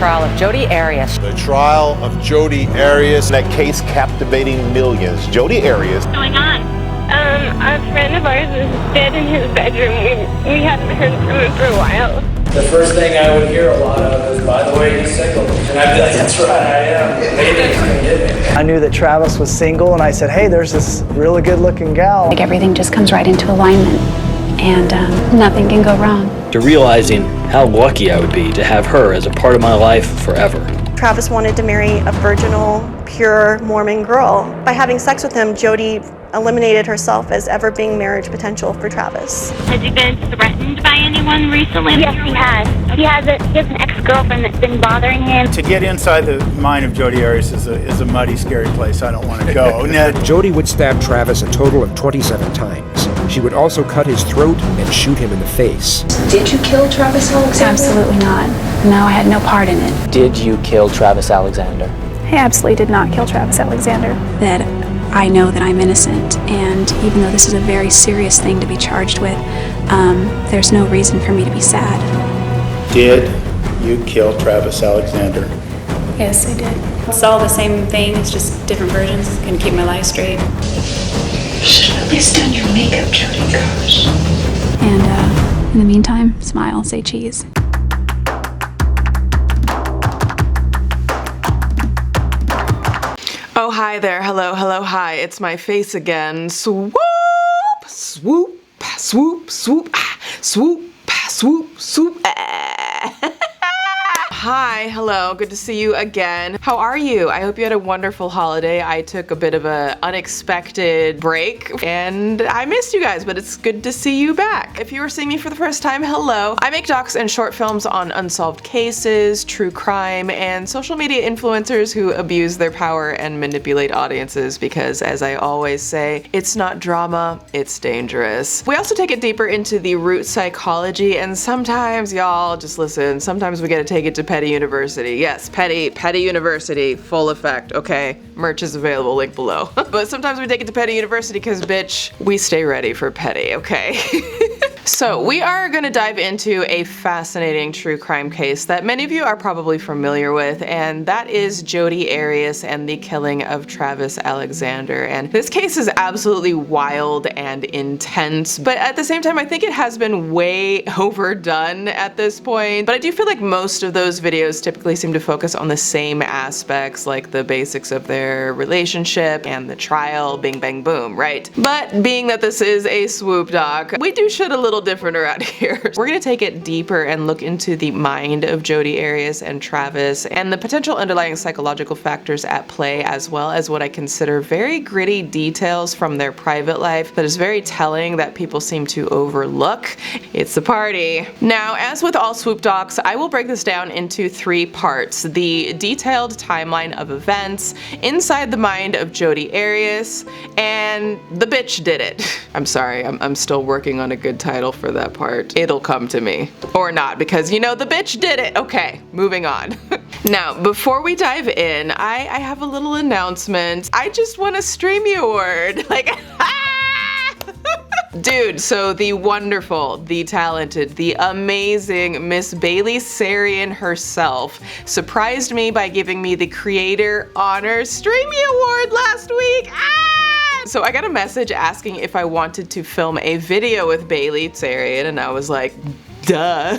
trial of Jodi Arias. The trial of Jodi Arias. That case captivating millions. Jodi Arias. What's going on? A friend of ours is dead in his bedroom. We hadn't heard from him for a while. The first thing I would hear a lot of is, by the way, he's single. And I'd be like, that's right, I am. Maybe gonna get me. I knew that Travis was single, and I said, hey, there's this really good-looking gal. Like everything just comes right into alignment, and nothing can go wrong. To realizing how lucky I would be to have her as a part of my life forever. Travis wanted to marry a virginal, pure Mormon girl. By having sex with him, Jodi eliminated herself as ever being marriage potential for Travis. Has he been threatened by anyone recently? Yes, he has. He has an ex-girlfriend that's been bothering him. To get inside the mind of Jodi Arias is a muddy, scary place I don't want to go. Jodi would stab Travis a total of 27 times. She would also cut his throat and shoot him in the face. Did you kill Travis Alexander? Absolutely not. No, I had no part in it. Did you kill Travis Alexander? I absolutely did not kill Travis Alexander. That I know that I'm innocent, and even though this is a very serious thing to be charged with, there's no reason for me to be sad. Did you kill Travis Alexander? Yes, I did. It's all the same thing, it's just different versions. Gonna keep my life straight. You should have at least done your makeup, Jodi, gosh. And in the meantime, smile, say cheese. Oh, hi there. Hello, hello, hi. It's my face again. Swoop, swoop, swoop, swoop, swoop, swoop, swoop. Hi, hello, good to see you again. How are you? I hope you had a wonderful holiday. I took a bit of an unexpected break and I missed you guys, but it's good to see you back. If you are seeing me for the first time, hello. I make docs and short films on unsolved cases, true crime, and social media influencers who abuse their power and manipulate audiences because, as I always say, it's not drama, it's dangerous. We also take it deeper into the root psychology, and sometimes, y'all, just listen, sometimes we gotta take it to Petty University. Yes, Petty University, full effect, okay? Merch is available, link below. But sometimes we take it to Petty University because, bitch, we stay ready for Petty, okay? So we are gonna dive into a fascinating true crime case that many of you are probably familiar with, and that is Jodi Arias and the killing of Travis Alexander. And this case is absolutely wild and intense, but at the same time, I think it has been way overdone at this point. But I do feel like most of those videos typically seem to focus on the same aspects, like the basics of their relationship and the trial, bing bang boom, right? But being that this is a swoop doc, we do shit a little different around here. We're gonna take it deeper and look into the mind of Jodi Arias and Travis and the potential underlying psychological factors at play, as well as what I consider very gritty details from their private life that is very telling that people seem to overlook. It's a party. Now, as with all swoop docs, I will break this down into 3 parts: the detailed timeline of events inside the mind of Jodi Arias, and the bitch did it. I'm sorry, I'm still working on a good title for that part. It'll come to me. Or not, because you know the bitch did it. Okay, moving on. Now, before we dive in, I have a little announcement. I just won a Streamy Award. Like, dude, so the wonderful, the talented, the amazing Miss Bailey Sarian herself surprised me by giving me the Creator Honor Streamy Award last week. So I got a message asking if I wanted to film a video with Bailey Sarian, and I was like, duh.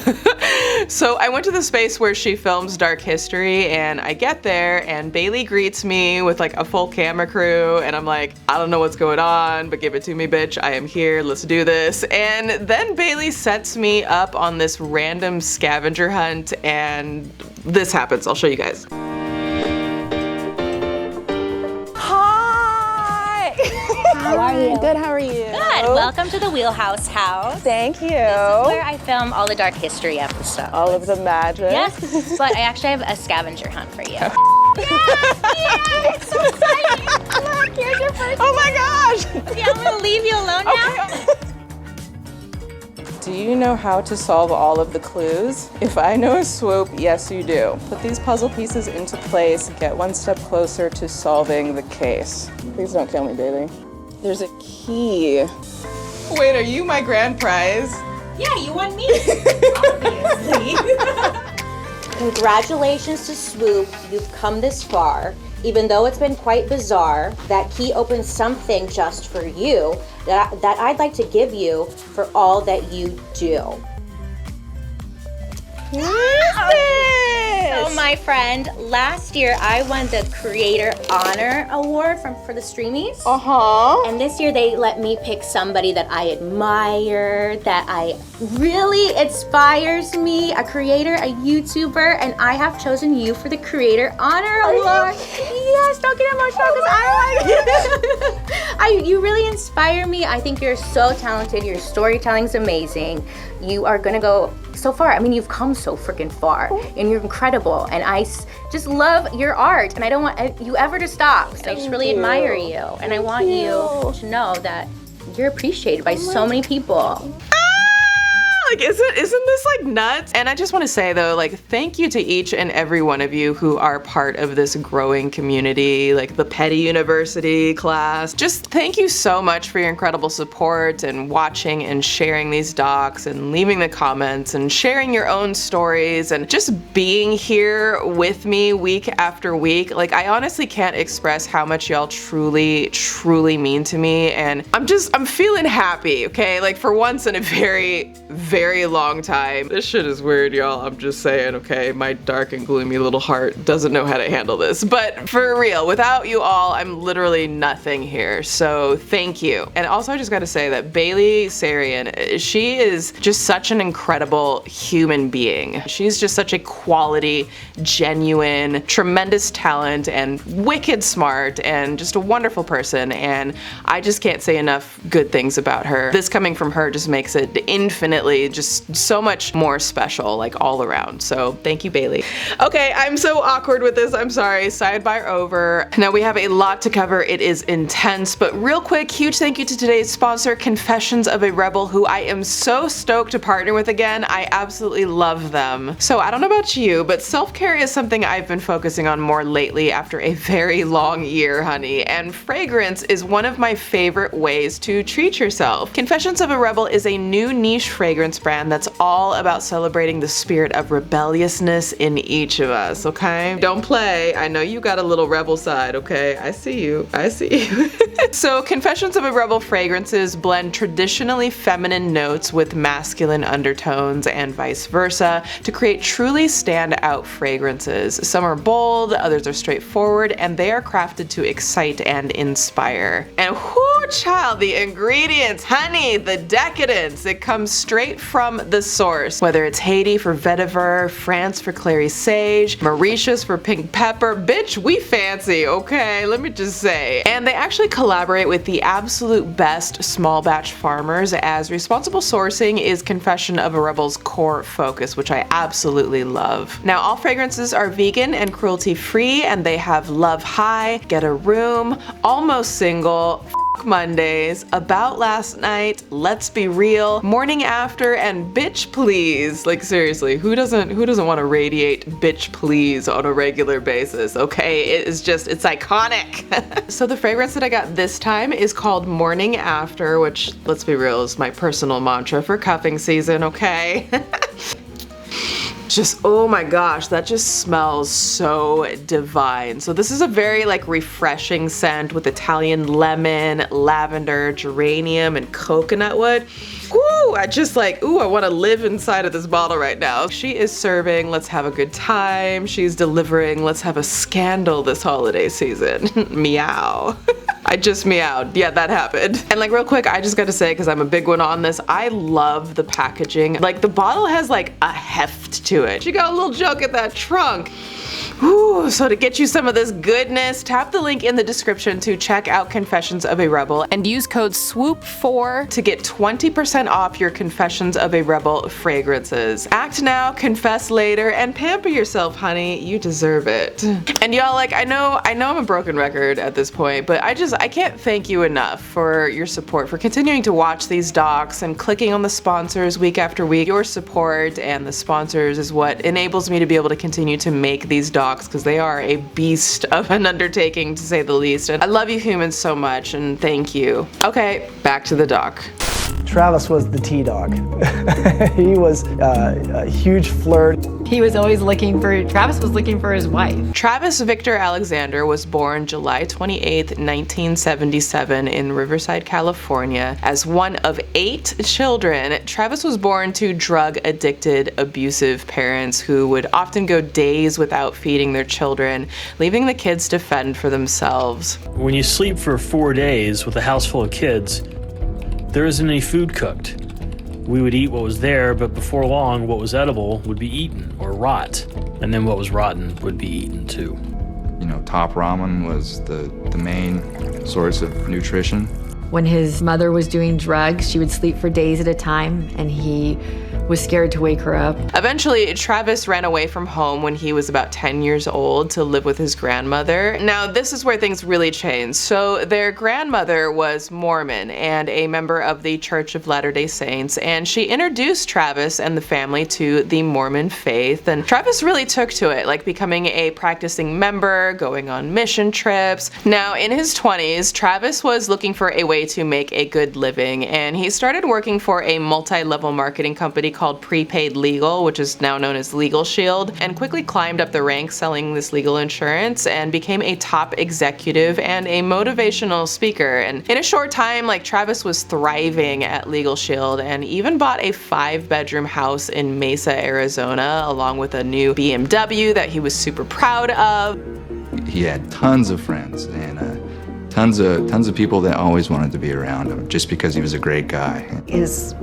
So I went to the space where she films Dark History, and I get there and Bailey greets me with like a full camera crew, and I'm like, I don't know what's going on, but give it to me, bitch. I am here, let's do this. And then Bailey sets me up on this random scavenger hunt, and this happens. I'll show you guys. How are you? Good, how are you? Good, welcome to the Wheelhouse House. Thank you. This is where I film all the Dark History episodes. All of the magic. Yes, but I actually have a scavenger hunt for you. Yes, it's so exciting. Look, here's your first. Oh my gosh. Yeah, I'm gonna leave you alone now. Do you know how to solve all of the clues? If I know a swoop, yes you do. Put these puzzle pieces into place, get one step closer to solving the case. Please don't kill me, baby. There's a key. Wait, are you my grand prize? Yeah, you won me, obviously. Congratulations to SWOOP, you've come this far. Even though it's been quite bizarre, that key opens something just for you that I'd like to give you for all that you do. So my friend, last year I won the Creator Honor Award for the Streamies. And this year they let me pick somebody that I admire, that I really inspires me, a creator, a YouTuber, and I have chosen you for the Creator Honor Award. Yes, don't get emotional because you really inspire me. I think you're so talented. Your storytelling's amazing. You are gonna go so far. I mean, you've come so freaking far, and you're incredible. And I just love your art, and I don't want you ever to stop. So I just really admire you, and I want you to know that you're appreciated by so many people. Like, isn't this like nuts? And I just want to say though, like, thank you to each and every one of you who are part of this growing community, like the Petty University class. Just thank you so much for your incredible support and watching and sharing these docs and leaving the comments and sharing your own stories and just being here with me week after week. Like, I honestly can't express how much y'all truly mean to me, and I'm feeling happy, okay? Like, for once in a very long time. This shit is weird, y'all. I'm just saying, okay? My dark and gloomy little heart doesn't know how to handle this. But for real, without you all, I'm literally nothing here. So thank you. And also, I just gotta say that Bailey Sarian, she is just such an incredible human being. She's just such a quality, genuine, tremendous talent, and wicked smart, and just a wonderful person. And I just can't say enough good things about her. This coming from her just makes it infinitely just so much more special, like all around. So thank you, Bailey. Okay, I'm so awkward with this. I'm sorry. Sidebar over. Now we have a lot to cover. It is intense, but real quick, huge thank you to today's sponsor, Confessions of a Rebel, who I am so stoked to partner with again. I absolutely love them. So I don't know about you, but self-care is something I've been focusing on more lately after a very long year, honey, and fragrance is one of my favorite ways to treat yourself. Confessions of a Rebel is a new niche fragrance brand that's all about celebrating the spirit of rebelliousness in each of us, okay? Don't play. I know you got a little rebel side, okay? I see you. I see you. So Confessions of a Rebel fragrances blend traditionally feminine notes with masculine undertones and vice versa to create truly standout fragrances. Some are bold, others are straightforward, and they are crafted to excite and inspire. And whoo, child, the ingredients, honey, the decadence, it comes straight from the source. Whether it's Haiti for vetiver, France for clary sage, Mauritius for pink pepper, bitch, we fancy, okay? Let me just say. And they actually collaborate with the absolute best small batch farmers, as responsible sourcing is Confession of a Rebel's core focus, which I absolutely love. Now, all fragrances are vegan and cruelty free, and they have Love High, Get a Room, Almost Single, Mondays, About Last Night, Let's Be Real, Morning After, and Bitch Please. Like, seriously, who doesn't want to radiate bitch please on a regular basis, okay? It is just, it's iconic. So the fragrance that I got this time is called Morning After, which, let's be real, is my personal mantra for cuffing season, okay? Just, oh my gosh, that just smells so divine. So this is a very like refreshing scent with Italian lemon, lavender, geranium, and coconut wood. Ooh, I just like, ooh, I want to live inside of this bottle right now. She is serving, let's have a good time. She's delivering, let's have a scandal this holiday season. Meow. I just meowed. Yeah, that happened. And like real quick, I just gotta say, because I'm a big one on this, I love the packaging. Like the bottle has like a heft to it. She got a little joke at that trunk. Ooh, so to get you some of this goodness, tap the link in the description to check out Confessions of a Rebel and use code SWOOP4 to get 20% off your Confessions of a Rebel fragrances. Act now, confess later, and pamper yourself, honey. You deserve it. And y'all, like, I know I'm a broken record at this point, but I can't thank you enough for your support, for continuing to watch these docs and clicking on the sponsors week after week. Your support and the sponsors is what enables me to be able to continue to make these docs, because they are a beast of an undertaking, to say the least. And I love you humans so much, and thank you. Okay, back to the doc. Travis was the T-Dog. He was a huge flirt. Travis was looking for his wife. Travis Victor Alexander was born July 28, 1977 in Riverside, California. As one of 8 children, Travis was born to drug-addicted, abusive parents who would often go days without feeding their children, leaving the kids to fend for themselves. When you sleep for 4 days with a house full of kids, there isn't any food cooked. We would eat what was there, but before long, what was edible would be eaten or rot, and then what was rotten would be eaten too. You know, top ramen was the main source of nutrition. When his mother was doing drugs, she would sleep for days at a time, and he was scared to wake her up. Eventually, Travis ran away from home when he was about 10 years old to live with his grandmother. Now, this is where things really changed. So their grandmother was Mormon and a member of the Church of Latter-day Saints, and she introduced Travis and the family to the Mormon faith, and Travis really took to it, like becoming a practicing member, going on mission trips. Now, in his 20s, Travis was looking for a way to make a good living, and he started working for a multi-level marketing company called Prepaid Legal, which is now known as Legal Shield, and quickly climbed up the ranks selling this legal insurance and became a top executive and a motivational speaker. And in a short time, like, Travis was thriving at Legal Shield and even bought a 5-bedroom house in Mesa, Arizona, along with a new BMW that he was super proud of. He had tons of friends and tons of people that always wanted to be around him just because he was a great guy. His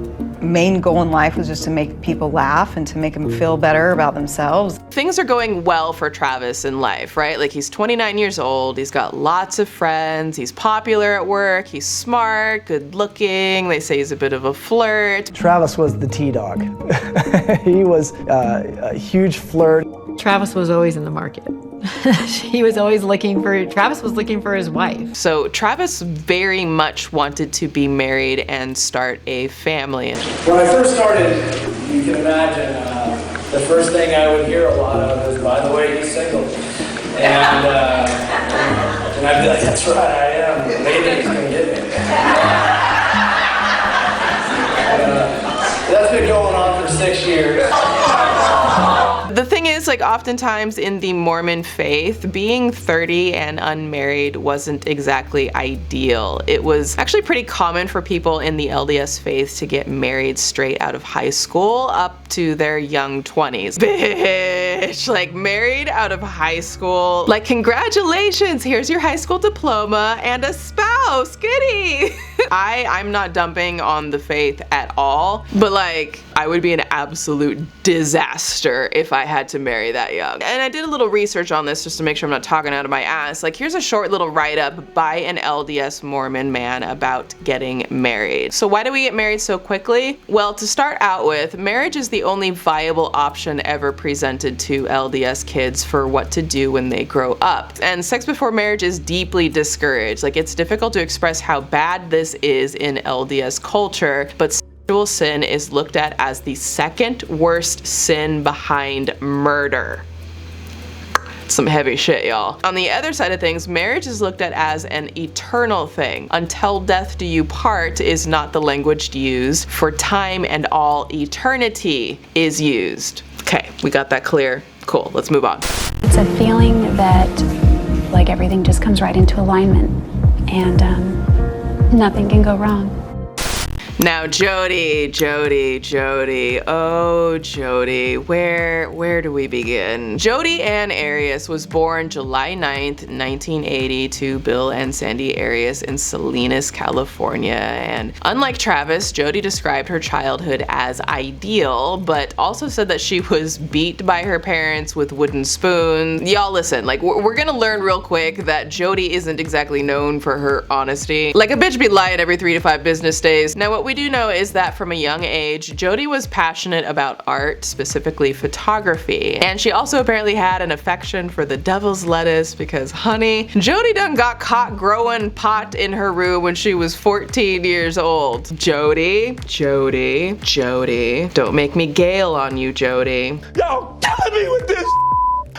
main goal in life was just to make people laugh and to make them feel better about themselves. Things are going well for Travis in life, right? Like, he's 29 years old, he's got lots of friends, he's popular at work, he's smart, good looking, they say he's a bit of a flirt. Travis was the T-Dog. He was a huge flirt. Travis was always in the market. Travis was looking for his wife. So Travis very much wanted to be married and start a family. When I first started, you can imagine, the first thing I would hear a lot of is, by the way, he's single. And I'd be like, that's right, I am. Maybe he's gonna get me. That's been going on for 6 years. The thing is, like, oftentimes in the Mormon faith, being 30 and unmarried wasn't exactly ideal. It was actually pretty common for people in the LDS faith to get married straight out of high school up to their young 20s. Bitch! Like, married out of high school. Like, congratulations! Here's your high school diploma and a spouse! Goody! I'm not dumping on the faith at all, but, like, I would be an absolute disaster if I had to marry that young. And I did a little research on this just to make sure I'm not talking out of my ass. Like, here's a short little write-up by an LDS Mormon man about getting married. So why do we get married so quickly? Well, to start out with, marriage is the only viable option ever presented to LDS kids for what to do when they grow up. And sex before marriage is deeply discouraged. Like, it's difficult to express how bad this is in LDS culture, but sexual sin is looked at as the second worst sin behind murder. Some heavy shit, y'all. On the other side of things, marriage is looked at as an eternal thing. Until death do you part is not the language used, for time and all eternity is used. Okay, we got that clear. Cool, let's move on. It's a feeling that, like, everything just comes right into alignment and nothing can go wrong. Now, Jodi, oh Jodi, where do we begin? Jodi Ann Arias was born July 9th, 1980 to Bill and Sandy Arias in Salinas, California. And unlike Travis, Jodi described her childhood as ideal, but also said that she was beat by her parents with wooden spoons. Y'all listen, like, we're gonna learn real quick that Jodi isn't exactly known for her honesty. Like, a bitch be lying every 3 to 5 business days. Now, what we do know is that from a young age, Jodi was passionate about art, specifically photography. And she also apparently had an affection for the devil's lettuce because, honey, Jodi done got caught growing pot in her room when she was 14 years old. Jodi, don't make me Gale on you, Jodi. Y'all killing me with this.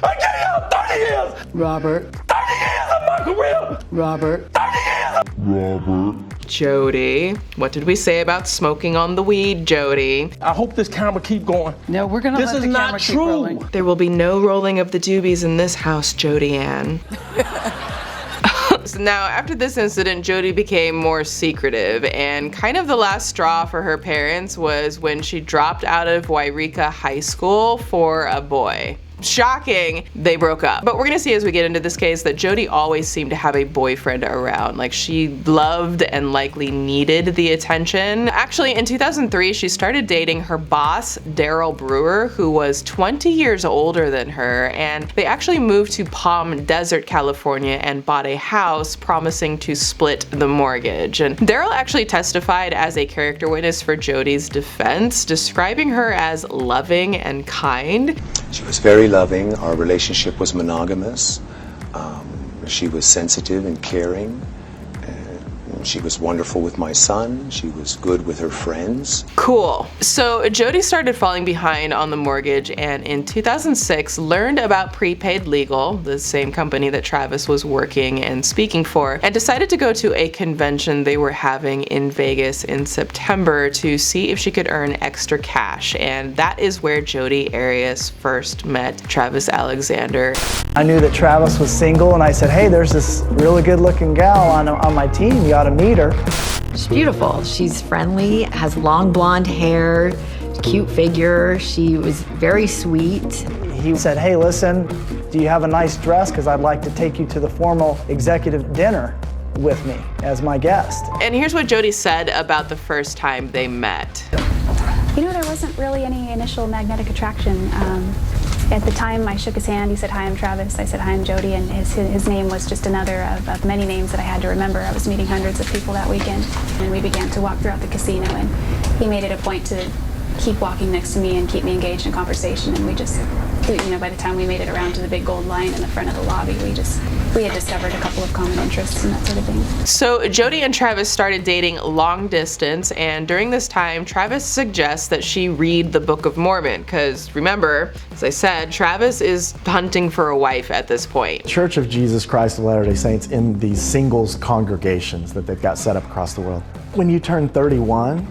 I gave y'all 30 years. Robert. 30 years of my career. Robert. 30 years. Robert. Jodi. What did we say about smoking on the weed, Jodi? I hope this camera keep going. No, we're gonna This let is the not camera keep true. rolling. There will be no rolling of the doobies in this house, Jodi Ann. So now, after this incident, Jodi became more secretive, and kind of the last straw for her parents was when she dropped out of Wairika High School for a boy. Shocking, they broke up. But we're gonna see as we get into this case that Jodi always seemed to have a boyfriend around. Like, she loved and likely needed the attention. Actually, in 2003, she started dating her boss, Daryl Brewer, who was 20 years older than her, and they actually moved to Palm Desert, California, and bought a house, promising to split the mortgage. And Daryl actually testified as a character witness for Jodi's defense, describing her as loving and kind. She was very loving. Our relationship was monogamous. She was sensitive and caring. She was wonderful with my son. She was good with her friends. Cool. So Jodi started falling behind on the mortgage, and in 2006 learned about Prepaid Legal, the same company that Travis was working and speaking for, and decided to go to a convention they were having in Vegas in September to see if she could earn extra cash. And that is where Jodi Arias first met Travis Alexander. I knew that Travis was single, and I said, hey, there's this really good looking gal on my team. You ought to meet her. She's beautiful. She's friendly, has long blonde hair, cute figure. She was very sweet. He said, hey, listen, do you have a nice dress? Because I'd like to take you to the formal executive dinner with me as my guest. And here's what Jodi said about the first time they met. You know, there wasn't really any initial magnetic attraction. At the time, I shook his hand. He said, hi, I'm Travis. I said, hi, I'm Jodi. And his name was just another of many names that I had to remember. I was meeting hundreds of people that weekend. And we began to walk throughout the casino. And he made it a point to keep walking next to me and keep me engaged in conversation. And we just, you know, by the time we made it around to the big gold line in the front of the lobby, we had discovered a couple of common interests and that sort of thing. So Jodi and Travis started dating long distance, and during this time, Travis suggests that she read the Book of Mormon, because remember, as I said, Travis is hunting for a wife at this point. Church of Jesus Christ of Latter-day Saints in these singles congregations that they've got set up across the world. When you turn 31,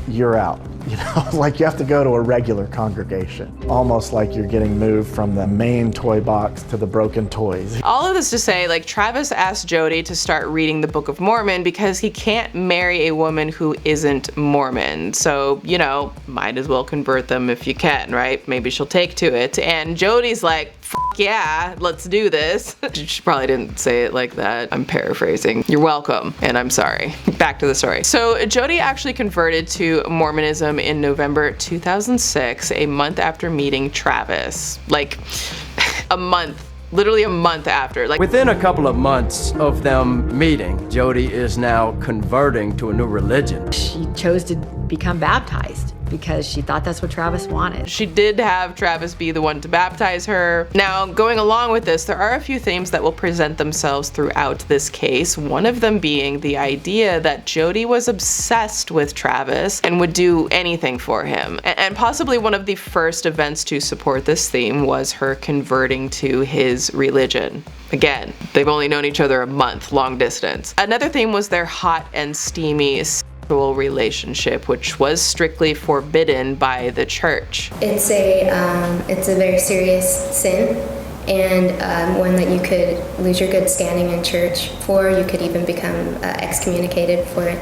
you're out. You know, like you have to go to a regular congregation, almost like you're getting moved from the main toy box to the broken toys. All of this to say, like, Travis asked Jodi to start reading the Book of Mormon because he can't marry a woman who isn't Mormon. So, you know, might as well convert them if you can, right? Maybe she'll take to it. And Jodi's like, yeah, let's do this. She probably didn't say it like that. I'm paraphrasing. You're welcome, and I'm sorry. Back to the story. So Jodi actually converted to Mormonism in November 2006, a month after meeting Travis. Like, a month. Literally a month after. Like, within a couple of months of them meeting, Jodi is now converting to a new religion. She chose to become baptized because she thought that's what Travis wanted. She did have Travis be the one to baptize her. Now, going along with this, there are a few themes that will present themselves throughout this case, one of them being the idea that Jodi was obsessed with Travis and would do anything for him. And possibly one of the first events to support this theme was her converting to his religion. Again, they've only known each other a month, long distance. Another theme was their hot and steamy relationship, which was strictly forbidden by the church. It's a very serious sin, and one that you could lose your good standing in church for. You could even become excommunicated for it.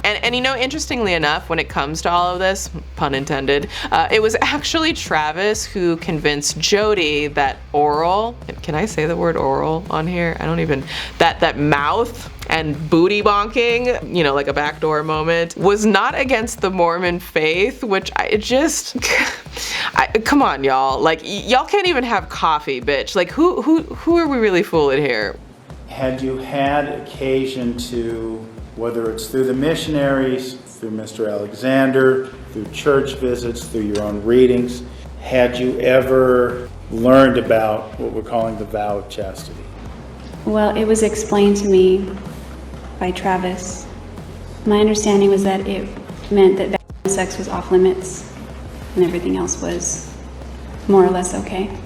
And you know, interestingly enough, when it comes to all of this, pun intended, it was actually Travis who convinced Jodi that oral, can I say the word oral on here? I don't even, that mouth and booty bonking, you know, like a backdoor moment, was not against the Mormon faith, which come on, y'all. Like, y'all can't even have coffee, bitch. Like, who are we really fooling here? Had you had occasion to, whether it's through the missionaries, through Mr. Alexander, through church visits, through your own readings, had you ever learned about what we're calling the vow of chastity? Well, it was explained to me by Travis. My understanding was that it meant that sex was off limits and everything else was more or less okay.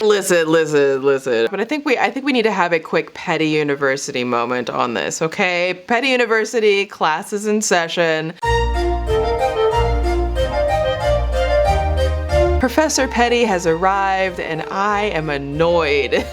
Listen. But I think we need to have a quick Petty University moment on this, okay? Petty University, classes in session. Professor Petty has arrived and I am annoyed.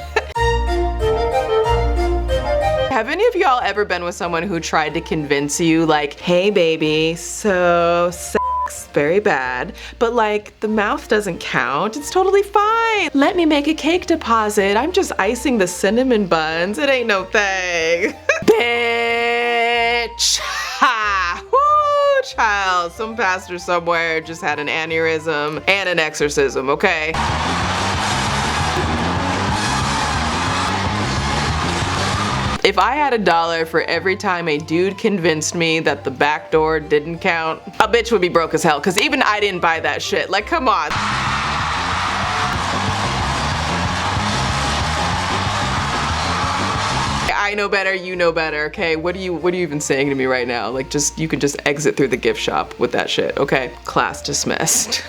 Have any of y'all ever been with someone who tried to convince you, like, hey baby, so sex, very bad, but like the mouth doesn't count, it's totally fine. Let me make a cake deposit, I'm just icing the cinnamon buns, it ain't no thing. Bitch! Ha! Woo, child, some pastor somewhere just had an aneurysm and an exorcism, okay? If I had $1 for every time a dude convinced me that the back door didn't count, a bitch would be broke as hell, because even I didn't buy that shit. Like, come on. I know better, you know better, okay? What are you even saying to me right now? Like, you can just exit through the gift shop with that shit, okay? Class dismissed.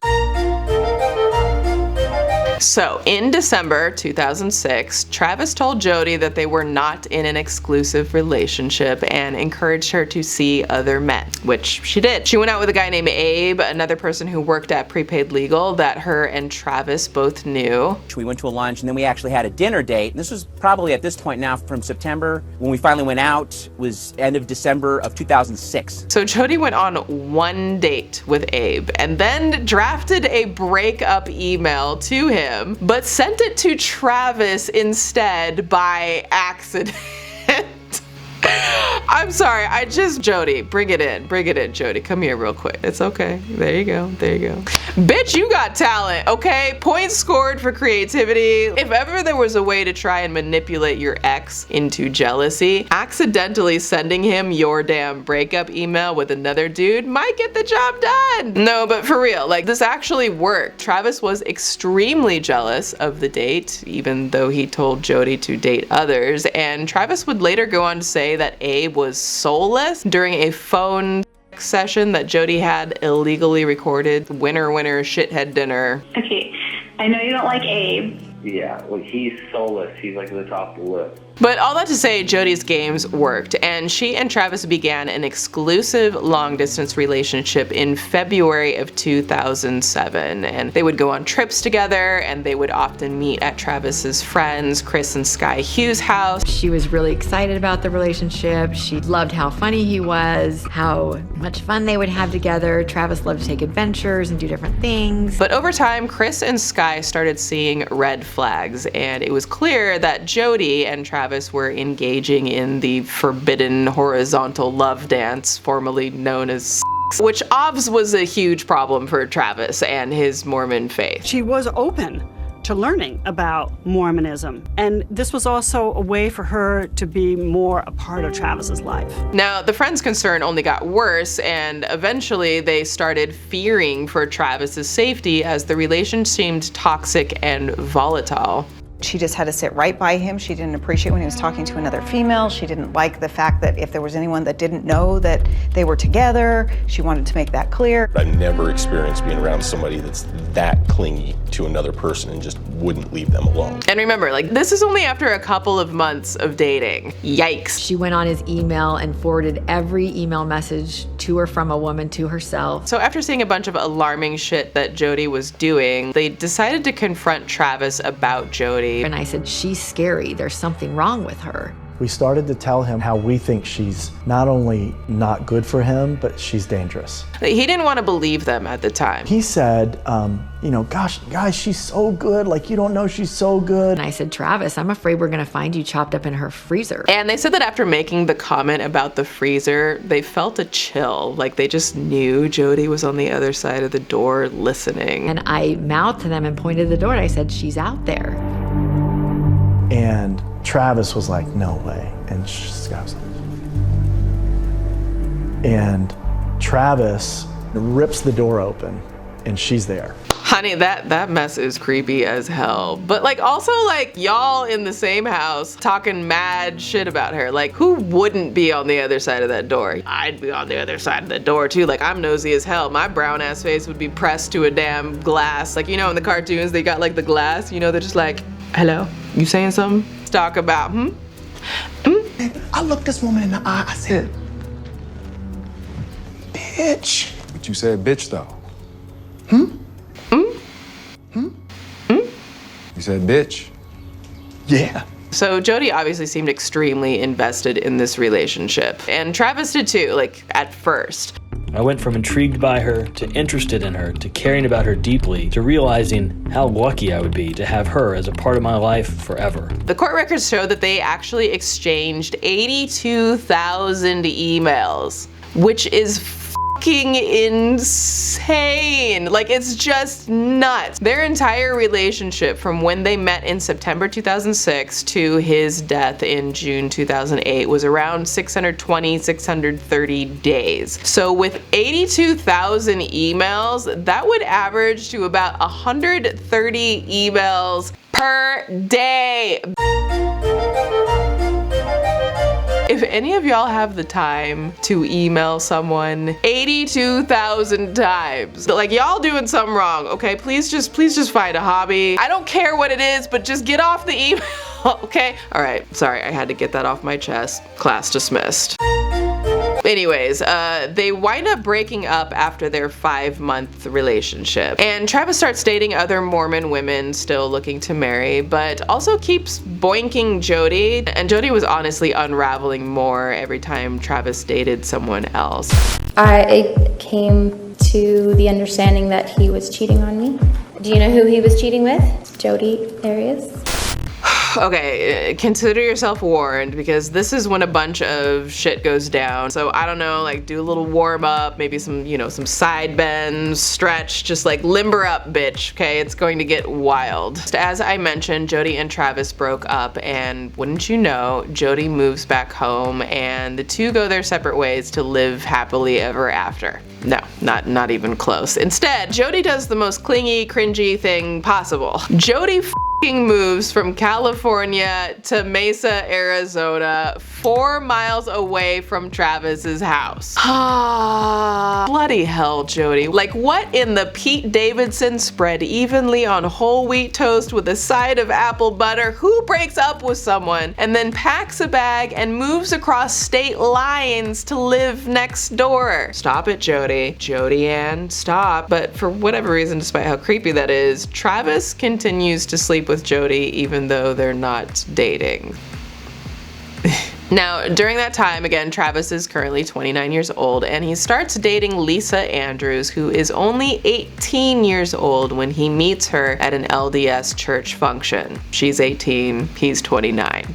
So, in December 2006, Travis told Jodi that they were not in an exclusive relationship and encouraged her to see other men, which she did. She went out with a guy named Abe, another person who worked at Prepaid Legal that her and Travis both knew. We went to a lunch and then we actually had a dinner date. And this was probably at this point now from September. When we finally went out was end of December of 2006. So Jodi went on one date with Abe and then drafted a breakup email to him, but sent it to Travis instead by accident. I'm sorry, Jodi, bring it in, Jodi, come here real quick. It's okay, there you go. Bitch, you got talent, okay? Points scored for creativity. If ever there was a way to try and manipulate your ex into jealousy, accidentally sending him your damn breakup email with another dude might get the job done. No, but for real, like, this actually worked. Travis was extremely jealous of the date, even though he told Jodi to date others, and Travis would later go on to say that Abe was soulless during a phone session that Jodi had illegally recorded. Winner, shithead dinner. Okay, I know you don't like Abe. Yeah, well, he's soulless. He's like the top of the list. But all that to say, Jodi's games worked, and she and Travis began an exclusive long-distance relationship in February of 2007, and they would go on trips together, and they would often meet at Travis's friends, Chris and Sky Hughes' house. She was really excited about the relationship. She loved how funny he was, how much fun they would have together. Travis loved to take adventures and do different things. But over time, Chris and Sky started seeing red flags, and it was clear that Jodi and Travis were engaging in the forbidden horizontal love dance, formerly known as which obviously was a huge problem for Travis and his Mormon faith. She was open to learning about Mormonism, and this was also a way for her to be more a part of Travis's life. Now, the friends' concern only got worse, and eventually they started fearing for Travis's safety as the relation seemed toxic and volatile. She just had to sit right by him. She didn't appreciate when he was talking to another female. She didn't like the fact that if there was anyone that didn't know that they were together, she wanted to make that clear. I've never experienced being around somebody that's that clingy to another person and just wouldn't leave them alone. And remember, like, this is only after a couple of months of dating. Yikes. She went on his email and forwarded every email message to or from a woman to herself. So after seeing a bunch of alarming shit that Jodi was doing, they decided to confront Travis about Jodi. And I said, she's scary. There's something wrong with her. We started to tell him how we think she's not only not good for him, but she's dangerous. He didn't want to believe them at the time. He said, gosh, guys, she's so good. Like, you don't know she's so good. And I said, Travis, I'm afraid we're going to find you chopped up in her freezer. And they said that after making the comment about the freezer, they felt a chill. Like, they just knew Jodi was on the other side of the door listening. And I mouthed to them and pointed to the door and I said, she's out there. And Travis was like, no way. And Scott was like, and Travis rips the door open and she's there. Honey, that mess is creepy as hell. But like also like y'all in the same house talking mad shit about her. Like who wouldn't be on the other side of that door? I'd be on the other side of the door too. Like I'm nosy as hell. My brown ass face would be pressed to a damn glass. Like you know in the cartoons they got like the glass, you know, they're just like, hello, you saying something? Let's talk about, I looked this woman in the eye, I said, bitch. But you said bitch though. You said bitch. Yeah. So Jodi obviously seemed extremely invested in this relationship, and Travis did too, like at first. I went from intrigued by her, to interested in her, to caring about her deeply, to realizing how lucky I would be to have her as a part of my life forever. The court records show that they actually exchanged 82,000 emails, which is fucking insane. Like it's just nuts. Their entire relationship from when they met in September 2006 to his death in June 2008 was around 620, 630 days. So with 82,000 emails, that would average to about 130 emails per day. If any of y'all have the time to email someone 82,000 times, like y'all doing something wrong, okay? Please just find a hobby. I don't care what it is, but just get off the email, okay? All right, sorry, I had to get that off my chest. Class dismissed. Anyways, they wind up breaking up after their 5-month relationship. And Travis starts dating other Mormon women still looking to marry, but also keeps boinking Jodi. And Jodi was honestly unraveling more every time Travis dated someone else. I came to the understanding that he was cheating on me. Do you know who he was cheating with? Jodi Arias. Okay, consider yourself warned, because this is when a bunch of shit goes down. So I don't know, like do a little warm up, maybe some, you know, some side bends, stretch, just like limber up, bitch, okay? It's going to get wild. As I mentioned, Jodi and Travis broke up, and wouldn't you know, Jodi moves back home and the two go their separate ways to live happily ever after. No, not even close. Instead, Jodi does the most clingy, cringy thing possible. Jodi moves from California to Mesa, Arizona, 4 miles away from Travis's house. Ah, bloody hell, Jodi. Like what in the Pete Davidson spread evenly on whole wheat toast with a side of apple butter? Who breaks up with someone and then packs a bag and moves across state lines to live next door? Stop it, Jodi. Jodi Ann, stop. But for whatever reason, despite how creepy that is, Travis continues to sleep with Jodi even though they're not dating. Now, during that time, again, Travis is currently 29 years old, and he starts dating Lisa Andrews, who is only 18 years old when he meets her at an LDS church function. She's 18, he's 29.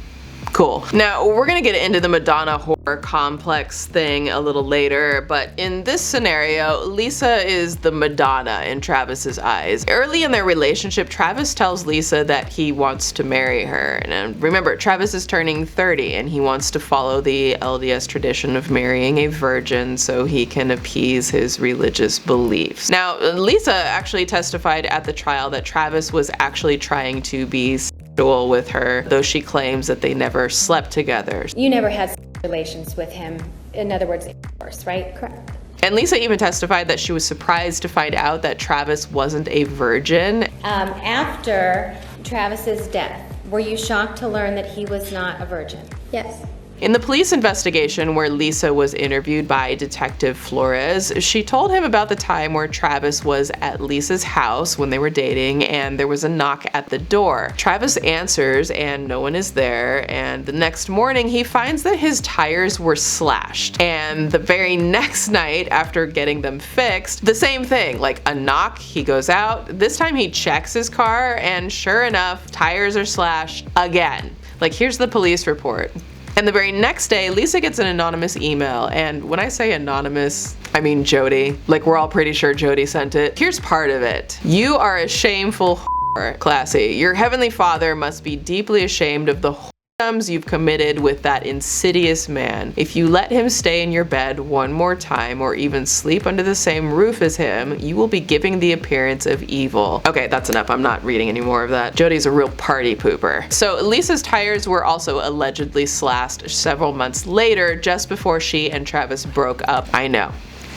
Cool. Now, we're gonna get into the Madonna horror complex thing a little later, but in this scenario, Lisa is the Madonna in Travis's eyes. Early in their relationship, Travis tells Lisa that he wants to marry her. And remember, Travis is turning 30 and he wants to follow the LDS tradition of marrying a virgin so he can appease his religious beliefs. Now, Lisa actually testified at the trial that Travis was actually trying to be with her, though she claims that they never slept together. You never had relations with him. In other words, intercourse, right? Correct. And Lisa even testified that she was surprised to find out that Travis wasn't a virgin. After Travis's death, were you shocked to learn that he was not a virgin? Yes. In the police investigation where Lisa was interviewed by Detective Flores, she told him about the time where Travis was at Lisa's house when they were dating and there was a knock at the door. Travis answers and no one is there, and the next morning he finds that his tires were slashed. And the very next night, after getting them fixed, the same thing, like a knock, he goes out. This time he checks his car and sure enough, tires are slashed again. Like, here's the police report. And the very next day, Lisa gets an anonymous email, and when I say anonymous, I mean Jodi. Like, we're all pretty sure Jodi sent it. Here's part of it. You are a shameful whore, Classy. Your heavenly father must be deeply ashamed of the you've committed with that insidious man. If you let him stay in your bed one more time or even sleep under the same roof as him, you will be giving the appearance of evil. Okay, that's enough. I'm not reading any more of that. Jodi's a real party pooper. So Lisa's tires were also allegedly slashed several months later, just before she and Travis broke up. I know.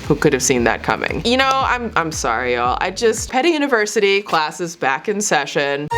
Who could have seen that coming? You know, I'm sorry, y'all. Petty University, classes back in session.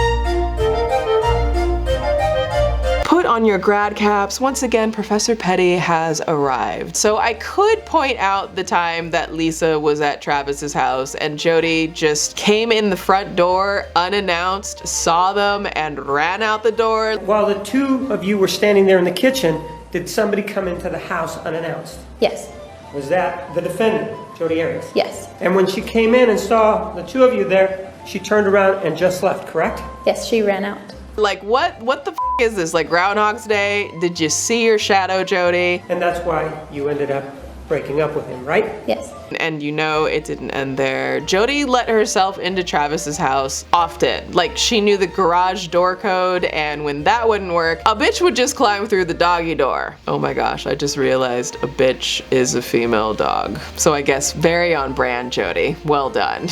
Put on your grad caps. Once again, Professor Petty has arrived. So I could point out the time that Lisa was at Travis's house and Jodi just came in the front door unannounced, saw them, and ran out the door. While the two of you were standing there in the kitchen, did somebody come into the house unannounced? Yes. Was that the defendant, Jodi Arias? Yes. And when she came in and saw the two of you there, she turned around and just left, correct? Yes, she ran out. Like, what the f is this? Like Groundhog's Day? Did you see your shadow, Jodi? And that's why you ended up breaking up with him, right? Yes. And you know it didn't end there. Jodi let herself into Travis's house often. Like, she knew the garage door code, and when that wouldn't work, a bitch would just climb through the doggy door. Oh my gosh, I just realized a bitch is a female dog. So I guess very on brand, Jodi. Well done.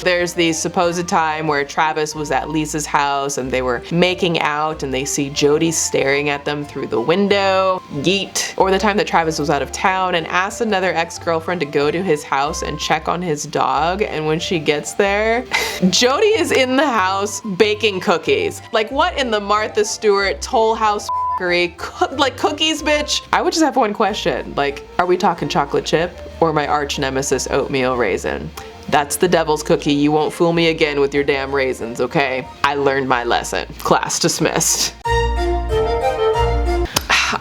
There's the supposed time where Travis was at Lisa's house and they were making out and they see Jodi staring at them through the window. Yeet. Or the time that Travis was out of town and asked another ex-girlfriend to go to his house and check on his dog, and when she gets there, Jodi is in the house baking cookies. Like, what in the Martha Stewart Toll House like cookies, bitch? I would just have one question. Like, are we talking chocolate chip or my arch nemesis oatmeal raisin? That's the devil's cookie. You won't fool me again with your damn raisins, okay? I learned my lesson. Class dismissed.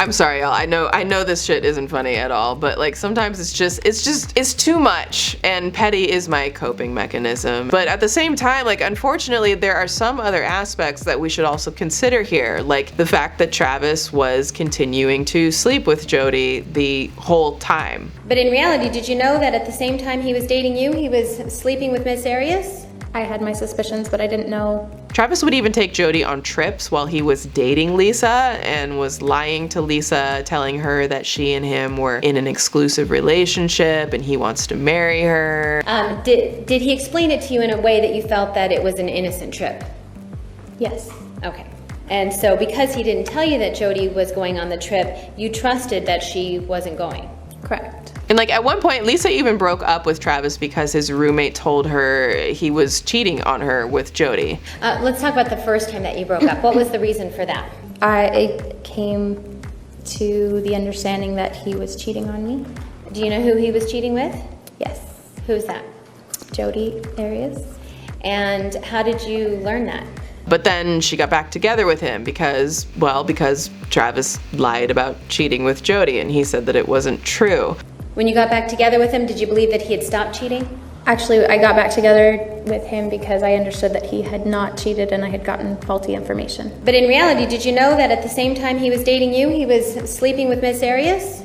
I'm sorry, y'all. I know this shit isn't funny at all, but like sometimes it's too much, and petty is my coping mechanism. But at the same time, like unfortunately, there are some other aspects that we should also consider here, like the fact that Travis was continuing to sleep with Jodi the whole time. But in reality, did you know that at the same time he was dating you, he was sleeping with Miss Arias? I had my suspicions, but I didn't know. Travis would even take Jodi on trips while he was dating Lisa and was lying to Lisa, telling her that she and him were in an exclusive relationship and he wants to marry her. Did he explain it to you in a way that you felt that it was an innocent trip? Yes. Okay. And so because he didn't tell you that Jodi was going on the trip, you trusted that she wasn't going? Correct. And like at one point, Lisa even broke up with Travis because his roommate told her he was cheating on her with Jodi. Let's talk about the first time that you broke up. What was the reason for that? I came to the understanding that he was cheating on me. Do you know who he was cheating with? Yes. Who's that? Jodi Arias. And how did you learn that? But then she got back together with him because Travis lied about cheating with Jodi and he said that it wasn't true. When you got back together with him, did you believe that he had stopped cheating? Actually, I got back together with him because I understood that he had not cheated and I had gotten faulty information. But in reality, did you know that at the same time he was dating you, he was sleeping with Miss Arias?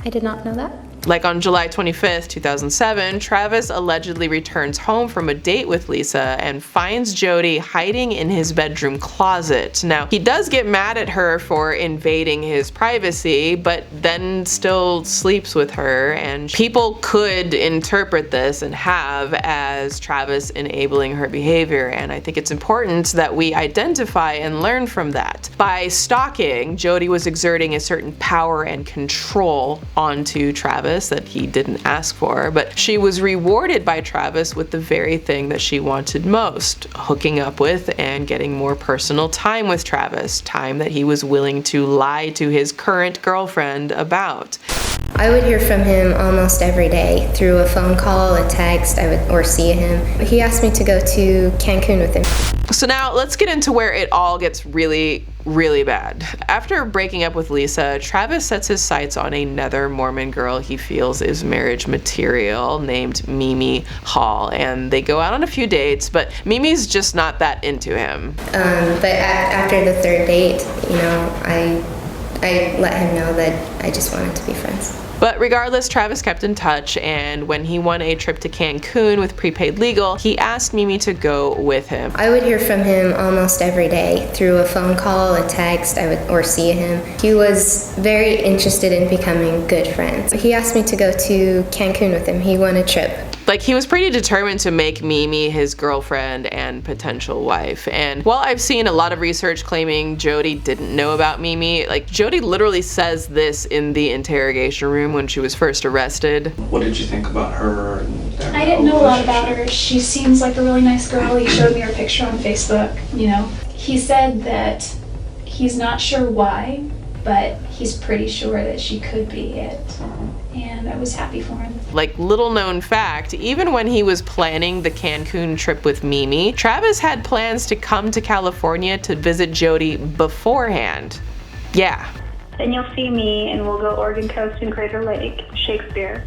I did not know that. Like on July 25th, 2007, Travis allegedly returns home from a date with Lisa and finds Jodi hiding in his bedroom closet. Now, he does get mad at her for invading his privacy, but then still sleeps with her, and people could interpret this and have as Travis enabling her behavior, and I think it's important that we identify and learn from that. By stalking, Jodi was exerting a certain power and control onto Travis that he didn't ask for, but she was rewarded by Travis with the very thing that she wanted most, hooking up with and getting more personal time with Travis, time that he was willing to lie to his current girlfriend about. I would hear from him almost every day through a phone call, a text, or see him. He asked me to go to Cancun with him. So now let's get into where it all gets really, really bad. After breaking up with Lisa, Travis sets his sights on another Mormon girl he feels is marriage material named Mimi Hall, and they go out on a few dates, but Mimi's just not that into him. But after the third date, you know, I let him know that I just wanted to be friends. But regardless, Travis kept in touch, and when he won a trip to Cancun with prepaid legal, he asked Mimi to go with him. I would hear from him almost every day through a phone call, a text, or see him. He was very interested in becoming good friends. He asked me to go to Cancun with him. He won a trip. Like, he was pretty determined to make Mimi his girlfriend and potential wife. And while I've seen a lot of research claiming Jodi didn't know about Mimi, like, Jodi literally says this in the interrogation room when she was first arrested. What did you think about her? I didn't know a lot about her. She seems like a really nice girl. He showed me her picture on Facebook, you know. He said that he's not sure why, but he's pretty sure that she could be it. And I was happy for him. Like, little known fact, even when he was planning the Cancun trip with Mimi, Travis had plans to come to California to visit Jodi beforehand. Yeah. Then you'll see me and we'll go Oregon Coast and Crater Lake, Shakespeare.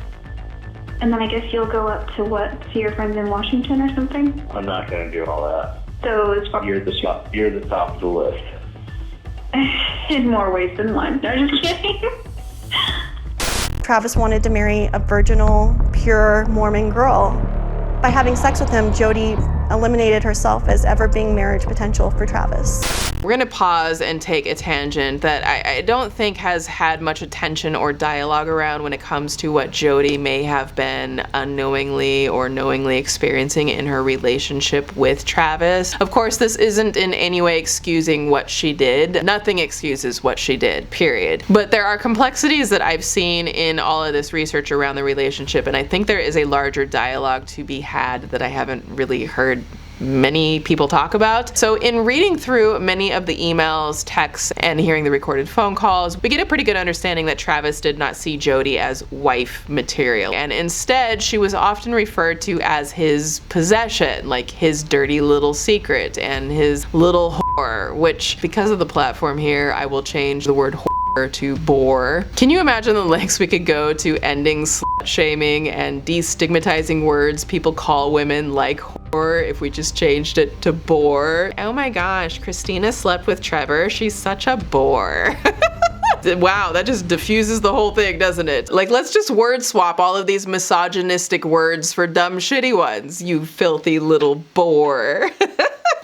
And then I guess you'll go up to what? See your friends in Washington or something? I'm not going to do all that. So as far You're the top of the list. in more ways than one. No, just kidding. Travis wanted to marry a virginal, pure Mormon girl. By having sex with him, Jodi eliminated herself as ever being marriage potential for Travis. We're gonna pause and take a tangent that I don't think has had much attention or dialogue around when it comes to what Jodi may have been unknowingly or knowingly experiencing in her relationship with Travis. Of course, this isn't in any way excusing what she did. Nothing excuses what she did, period. But there are complexities that I've seen in all of this research around the relationship, and I think there is a larger dialogue to be had that I haven't really heard many people talk about. So in reading through many of the emails, texts, and hearing the recorded phone calls, we get a pretty good understanding that Travis did not see Jodi as wife material. And instead, she was often referred to as his possession, like his dirty little secret and his little whore, which, because of the platform here, I will change the word whore to bore. Can you imagine the lengths we could go to ending slut shaming and destigmatizing words people call women like whore if we just changed it to bore? Oh my gosh, Christina slept with Trevor. She's such a bore. Wow, that just diffuses the whole thing, doesn't it? Like, let's just word swap all of these misogynistic words for dumb, shitty ones, you filthy little bore.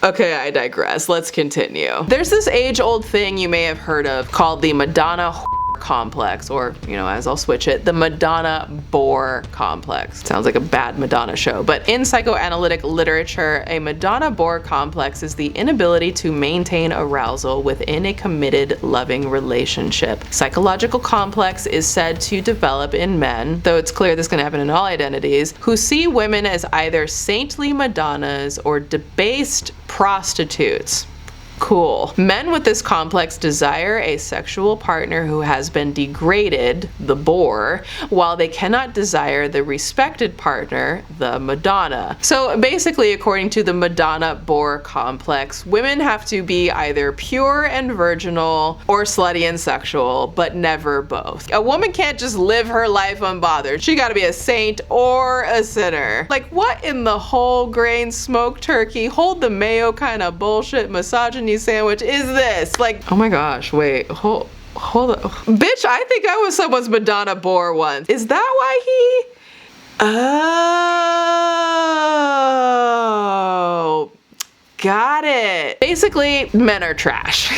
Okay, I digress. Let's continue. There's this age-old thing you may have heard of called the Madonna Complex, or, you know, as I'll switch it, the Madonna Bore Complex. Sounds like a bad Madonna show, but in psychoanalytic literature, a Madonna Bore Complex is the inability to maintain arousal within a committed, loving relationship. Psychological complex is said to develop in men, though it's clear this can happen in all identities, who see women as either saintly Madonnas or debased prostitutes. Cool. Men with this complex desire a sexual partner who has been degraded, the bore, while they cannot desire the respected partner, the Madonna. So basically, according to the Madonna Bore Complex, women have to be either pure and virginal or slutty and sexual, but never both. A woman can't just live her life unbothered. She gotta be a saint or a sinner. Like, what in the whole grain smoked turkey, hold the mayo kind of bullshit misogyny sandwich is this? Like, oh my gosh, wait, hold up. Bitch, I think I was someone's Madonna Bore once. Is that why he? Oh, got it. Basically, men are trash.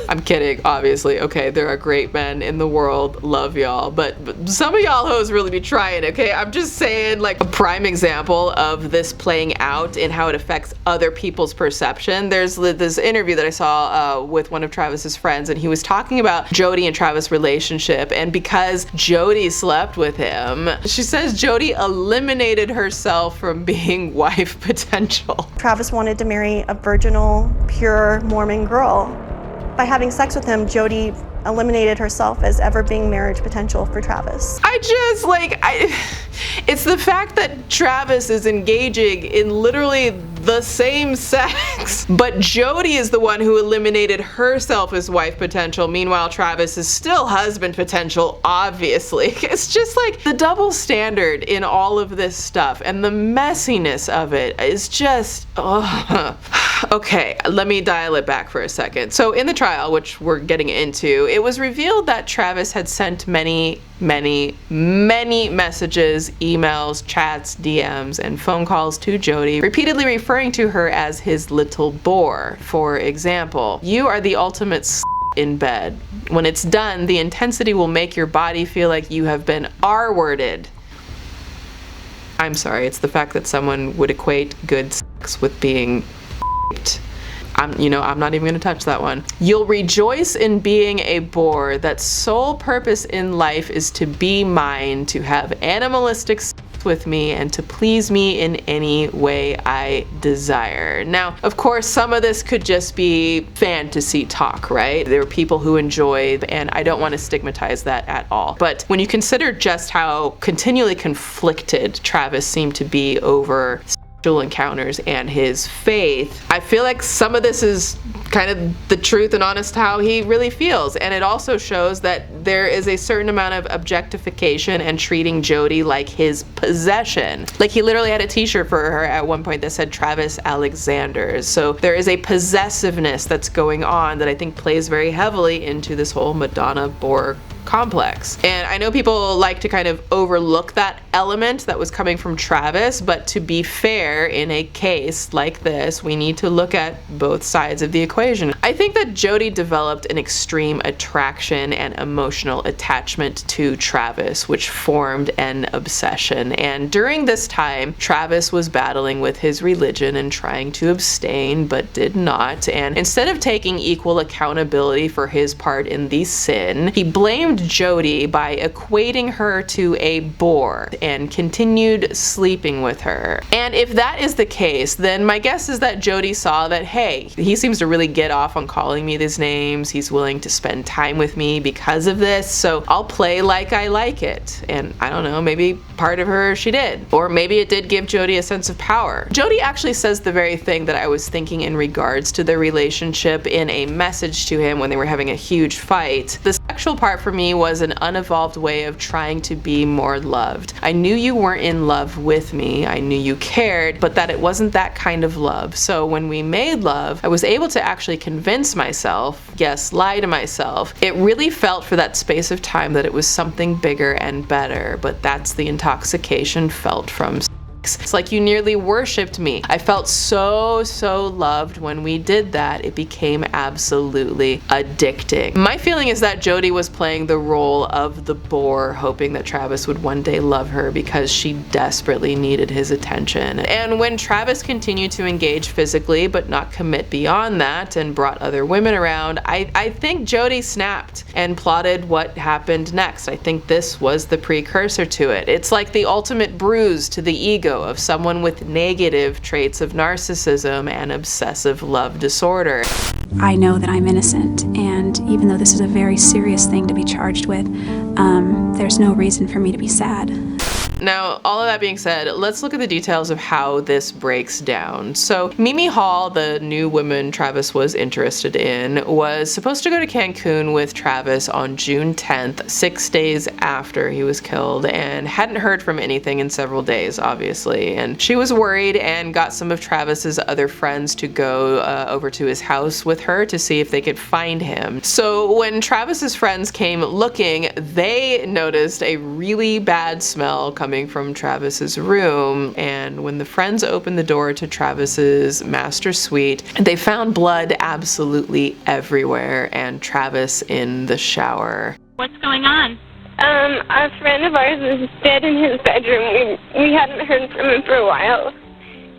I'm kidding, obviously. Okay, there are great men in the world, love y'all, but some of y'all hoes really be trying, okay? I'm just saying, like, a prime example of this playing out and how it affects other people's perception. There's this interview that I saw with one of Travis's friends, and he was talking about Jodi and Travis' relationship, and because Jodi slept with him, she says Jodi eliminated herself from being wife potential. Travis wanted to marry a virginal, pure Mormon girl. By having sex with him, Jodi eliminated herself as ever being marriage potential for Travis. It's the fact that Travis is engaging in literally the same sex, but Jodi is the one who eliminated herself as wife potential. Meanwhile, Travis is still husband potential, obviously. It's just like the double standard in all of this stuff, and the messiness of it is just, ugh. Okay, let me dial it back for a second. So in the trial, which we're getting into, it was revealed that Travis had sent many messages, emails, chats, DMs, and phone calls to Jodi, repeatedly referring to her as his little bore. For example, "You are the ultimate in bed. When it's done, the intensity will make your body feel like you have been R-worded." I'm sorry, it's the fact that someone would equate good sex with being I'm not even gonna touch that one. "You'll rejoice in being a bore that's sole purpose in life is to be mine, to have animalistic sex with me, and to please me in any way I desire." Now, of course, some of this could just be fantasy talk, right? There are people who enjoy, and I don't want to stigmatize that at all. But when you consider just how continually conflicted Travis seemed to be over sexual encounters and his faith, I feel like some of this is kind of the truth and honest how he really feels. And it also shows that there is a certain amount of objectification and treating Jodi like his possession. Like, he literally had a t-shirt for her at one point that said Travis Alexander. So there is a possessiveness that's going on that I think plays very heavily into this whole Madonna bore complex. And I know people like to kind of overlook that element that was coming from Travis, but to be fair, in a case like this, we need to look at both sides of the equation. I think that Jodi developed an extreme attraction and emotional attachment to Travis, which formed an obsession. And during this time, Travis was battling with his religion and trying to abstain, but did not. And instead of taking equal accountability for his part in the sin, he blamed Jodi by equating her to a bore and continued sleeping with her. And if that is the case, then my guess is that Jodi saw that, hey, he seems to really get off on calling me these names. He's willing to spend time with me because of this, so I'll play like I like it. And I don't know, maybe part of her she did. Or maybe it did give Jodi a sense of power. Jodi actually says the very thing that I was thinking in regards to their relationship in a message to him when they were having a huge fight. The sexual part for me was an unevolved way of trying to be more loved. I knew you weren't in love with me, I knew you cared, but that it wasn't that kind of love. So when we made love, I was able to actually convince myself, yes, lie to myself. It really felt for that space of time that it was something bigger and better, but that's the intoxication felt from sex. It's like you nearly worshipped me. I felt so loved when we did that. It became absolutely addicting. My feeling is that Jodi was playing the role of the bore, hoping that Travis would one day love her because she desperately needed his attention. And when Travis continued to engage physically but not commit beyond that and brought other women around, I think Jodi snapped and plotted what happened next. I think this was the precursor to it. It's like the ultimate bruise to the ego of someone with negative traits of narcissism and obsessive love disorder. I know that I'm innocent, and even though this is a very serious thing to be charged with, there's no reason for me to be sad. Now, all of that being said, let's look at the details of how this breaks down. So, Mimi Hall, the new woman Travis was interested in, was supposed to go to Cancun with Travis on June 10th, 6 days after he was killed, and hadn't heard from anything in several days, obviously. And she was worried and got some of Travis's other friends to go over to his house with her to see if they could find him. So when Travis's friends came looking, they noticed a really bad smell coming from Travis's room, and when the friends opened the door to Travis's master suite, they found blood absolutely everywhere and Travis in the shower. What's going on? A friend of ours is dead in his bedroom. We hadn't heard from him for a while.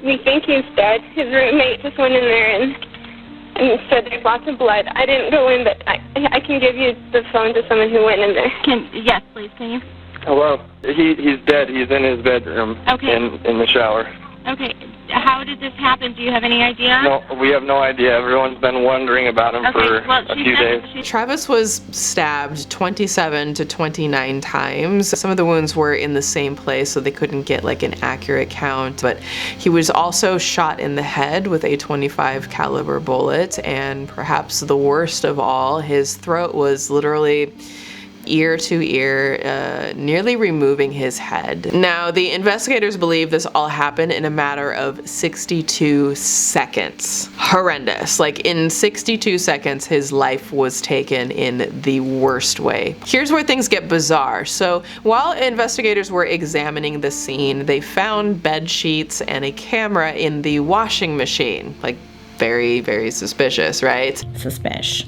We think he's dead. His roommate just went in there and said there's lots of blood. I didn't go in, but I can give you the phone to someone who went in there. Yes, please, can you? Hello. He's dead. He's in his bedroom. Okay. In the shower. Okay. How did this happen? Do you have any idea? No, we have no idea. Everyone's been wondering about him for a few days. Travis was stabbed 27 to 29 times. Some of the wounds were in the same place, so they couldn't get like an accurate count, but he was also shot in the head with a .25 caliber bullet, and perhaps the worst of all, his throat was literally ear to ear, nearly removing his head. Now, the investigators believe this all happened in a matter of 62 seconds. Horrendous. Like, in 62 seconds, his life was taken in the worst way. Here's where things get bizarre. So, while investigators were examining the scene, they found bed sheets and a camera in the washing machine. Like, very, very suspicious, right? Suspicious.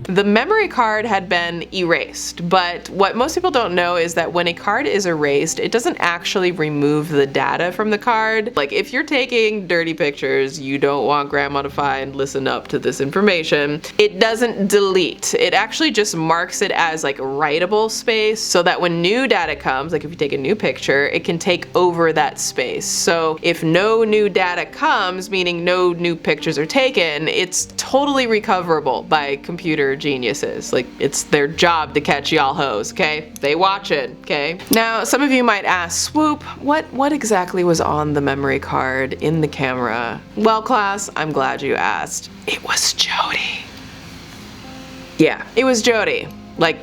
The memory card had been erased, but what most people don't know is that when a card is erased, it doesn't actually remove the data from the card. Like, if you're taking dirty pictures you don't want grandma to find, listen up to this information, it doesn't delete. It actually just marks it as like writable space so that when new data comes, like if you take a new picture, it can take over that space. So if no new data comes, meaning no new pictures are taken, it's totally recoverable by computer geniuses. Like, it's their job to catch y'all hoes, okay? They watch it, okay? Now, some of you might ask, Swoop, what exactly was on the memory card in the camera? Well, class, I'm glad you asked. It was Jodi. Yeah, it was Jodi. Like,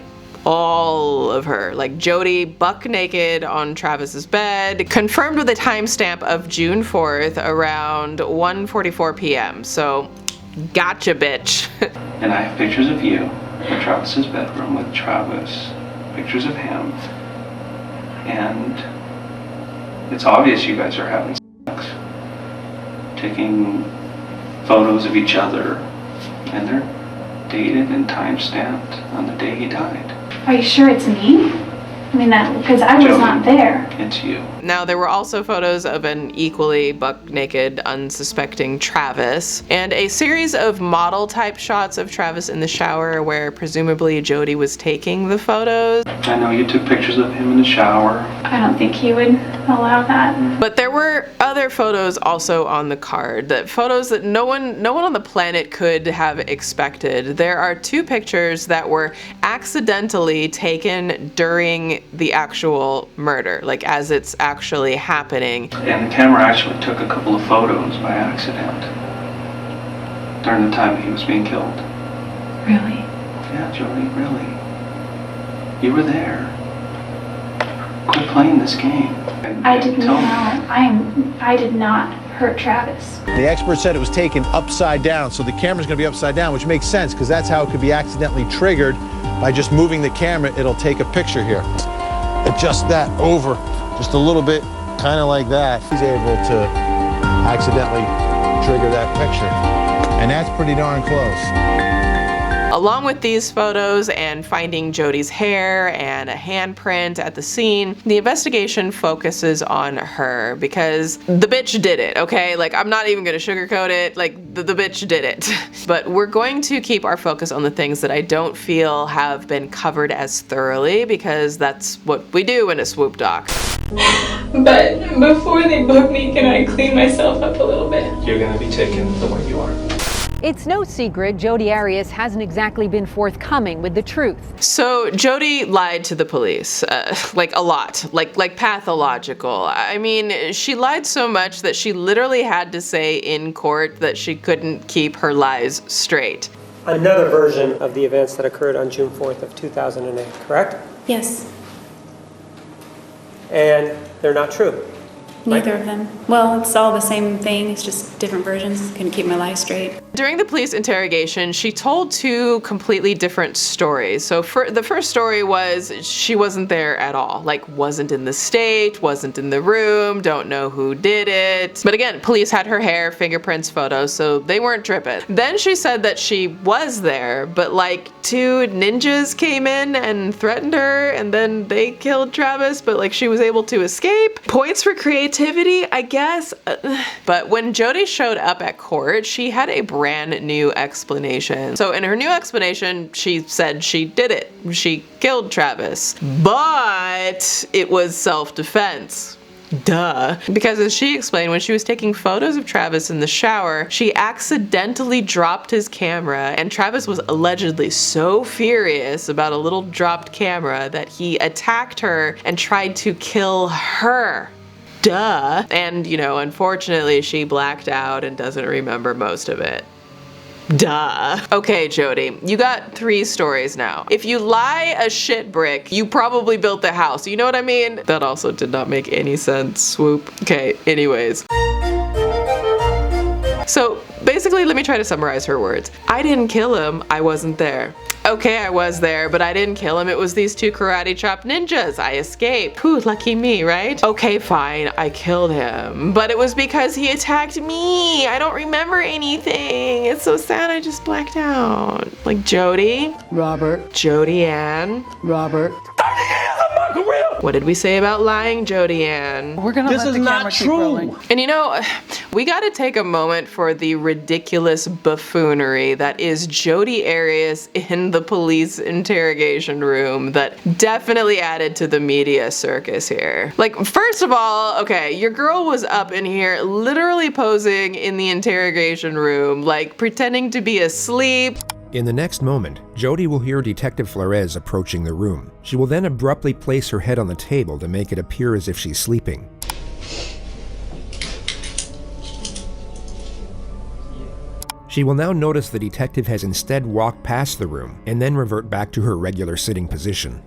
all of her. Like, Jodi buck naked on Travis's bed, confirmed with a timestamp of June 4th around 1:44 p.m. So, gotcha, bitch. And I have pictures of you in Travis's bedroom with Travis, pictures of him, and it's obvious you guys are having sex, taking photos of each other, and they're dated and time-stamped on the day he died. Are you sure it's me? I mean, that because I was not there. It's you. Now, there were also photos of an equally buck-naked, unsuspecting Travis, and a series of model-type shots of Travis in the shower where presumably Jodi was taking the photos. I know you took pictures of him in the shower. I don't think he would allow that. But there were other photos also on the card, that photos that no one on the planet could have expected. There are two pictures that were accidentally taken during the actual murder, like as it's actually happening. And the camera actually took a couple of photos by accident during the time he was being killed. Really? Yeah, Jodi, really. You were there. Quit playing this game. I did not. I did not hurt Travis. The expert said it was taken upside down, so the camera's going to be upside down, which makes sense because that's how it could be accidentally triggered. By just moving the camera, it'll take a picture here. Adjust that over just a little bit, kind of like that. He's able to accidentally trigger that picture, and that's pretty darn close. Along with these photos and finding Jodi's hair and a handprint at the scene, the investigation focuses on her because the bitch did it, okay? Like, I'm not even gonna sugarcoat it, like, the bitch did it. But we're going to keep our focus on the things that I don't feel have been covered as thoroughly, because that's what we do in a swoop doc. But before they book me, can I clean myself up a little bit? You're gonna be taken the way you are. It's no secret Jodi Arias hasn't exactly been forthcoming with the truth. So Jodi lied to the police, like a lot, like pathological. I mean, she lied so much that she literally had to say in court that she couldn't keep her lies straight. Another version of the events that occurred on June 4th of 2008, correct? Yes. And they're not true. Neither of them. Well, it's all the same thing. It's just different versions. Couldn't keep my lies straight. During the police interrogation, she told two completely different stories. So the first story was she wasn't there at all. Like, wasn't in the state, wasn't in the room, don't know who did it. But again, police had her hair, fingerprints, photos, so they weren't tripping. Then she said that she was there, but like two ninjas came in and threatened her, and then they killed Travis, but like she was able to escape. Points for creativity, I guess. But when Jodi showed up at court, she had a brand new explanation. So in her new explanation, she said she did it. She killed Travis, but it was self-defense. Duh. Because as she explained, when she was taking photos of Travis in the shower, she accidentally dropped his camera, and Travis was allegedly so furious about a little dropped camera that he attacked her and tried to kill her. Duh. And, you know, unfortunately, she blacked out and doesn't remember most of it. Duh. Okay, Jodi, you got 3 stories now. If you lie a shit brick, you probably built the house. You know what I mean? That also did not make any sense, swoop. Okay, anyways. So basically, let me try to summarize her words. I didn't kill him, I wasn't there. Okay, I was there, but I didn't kill him. It was these 2 karate chop ninjas. I escaped. Whew, lucky me, right? Okay, fine, I killed him. But it was because he attacked me. I don't remember anything. It's so sad I just blacked out. Like Jodi. Robert. Jodi Ann. Robert. What did we say about lying, Jodi Ann? We're gonna let the camera keep rolling. And you know, we gotta take a moment for the ridiculous buffoonery that is Jodi Arias in the police interrogation room that definitely added to the media circus here. Like, first of all, okay, your girl was up in here literally posing in the interrogation room, like pretending to be asleep. In the next moment, Jodi will hear Detective Flores approaching the room. She will then abruptly place her head on the table to make it appear as if she's sleeping. She will now notice the detective has instead walked past the room and then revert back to her regular sitting position.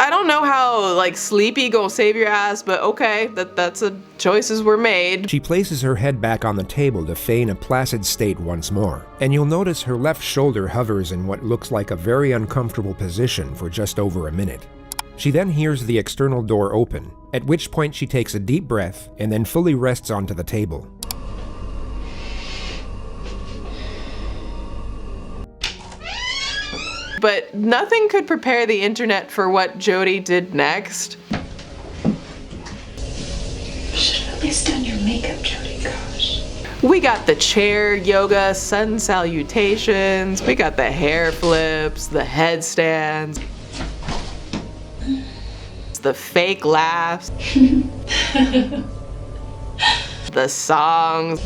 I don't know how, like, sleepy gonna save your ass, but okay, that's a choices were made. She places her head back on the table to feign a placid state once more, and you'll notice her left shoulder hovers in what looks like a very uncomfortable position for just over a minute. She then hears the external door open, at which point she takes a deep breath and then fully rests onto the table. But nothing could prepare the internet for what Jodi did next. Should have at least done your makeup, Jodi, gosh. We got the chair yoga, sun salutations, we got the hair flips, the headstands, the fake laughs, the songs.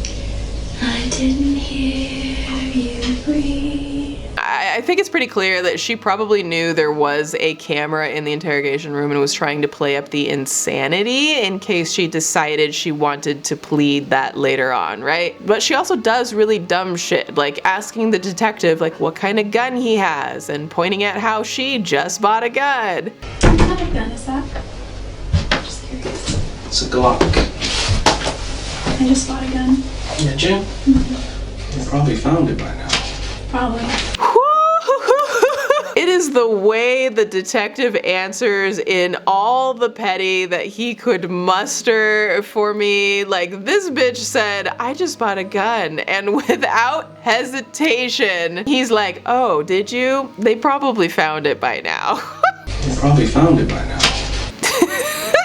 I didn't hear you breathe. I think it's pretty clear that she probably knew there was a camera in the interrogation room and was trying to play up the insanity in case she decided she wanted to plead that later on, right? But she also does really dumb shit, like asking the detective like what kind of gun he has and pointing at how she just bought a gun. What kind of gun is that? Just curious. It's a Glock. I just bought a gun. Did you? Mm-hmm. You probably found it by now. Probably. It is the way the detective answers in all the petty that he could muster for me. Like, this bitch said, I just bought a gun. And without hesitation, he's like, oh, did you? They probably found it by now. You probably found it by now.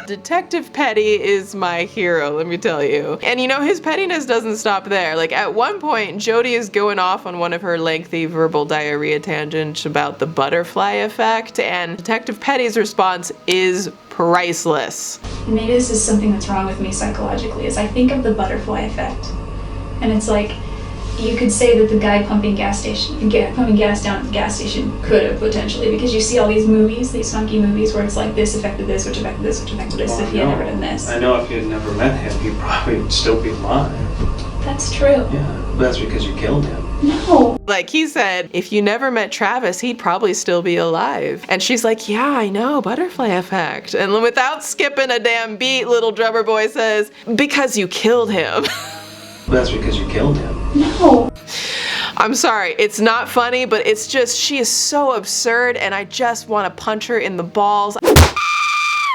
Detective Petty is my hero, let me tell you. And you know, his pettiness doesn't stop there. Like, at one point, Jodi is going off on one of her lengthy verbal diarrhea tangents about the butterfly effect, and Detective Petty's response is priceless. Maybe this is something that's wrong with me psychologically, is I think of the butterfly effect. And it's like, you could say that the guy pumping gas down at the gas station could have potentially, because you see all these movies, these funky movies where it's like this affected this, which affected this, which affected this, if he had never done this. I know if you had never met him, he'd probably still be alive. That's true. Yeah, that's because you killed him. No. Like he said, if you never met Travis, he'd probably still be alive. And she's like, yeah, I know, butterfly effect. And without skipping a damn beat, little drummer boy says, because you killed him. That's because you killed him. No. I'm sorry, it's not funny, but it's just, she is so absurd and I just want to punch her in the balls.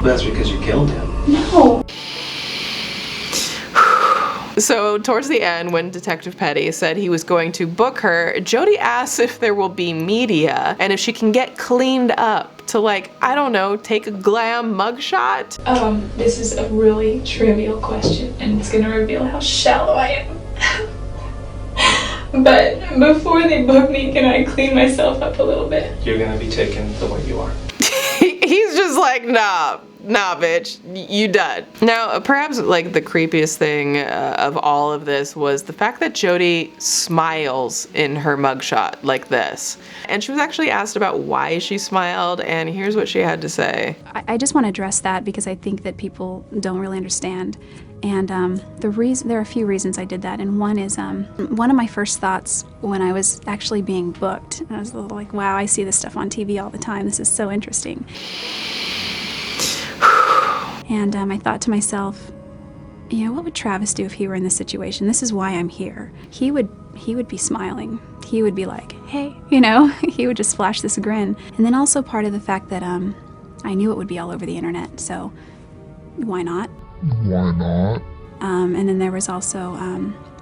That's because you killed him. No. So towards the end, when Detective Petty said he was going to book her, Jodi asks if there will be media and if she can get cleaned up to, like, I don't know, take a glam mugshot. This is a really trivial question and it's gonna reveal how shallow I am. But before they book me, can I clean myself up a little bit? You're gonna be taken the way you are. He's just like, nah, nah, bitch, you done. Now, perhaps like the creepiest thing of all of this was the fact that Jodi smiles in her mugshot like this. And she was actually asked about why she smiled, and here's what she had to say. I just want to address that because I think that people don't really understand. And there are a few reasons I did that. And one is one of my first thoughts when I was actually being booked. I was a little like, wow, I see this stuff on TV all the time. This is so interesting. And I thought to myself, you know, what would Travis do if he were in this situation? This is why I'm here. He would be smiling. He would be like, hey, you know, he would just flash this grin. And then also part of the fact that I knew it would be all over the internet, so why not? Why not? And then there was also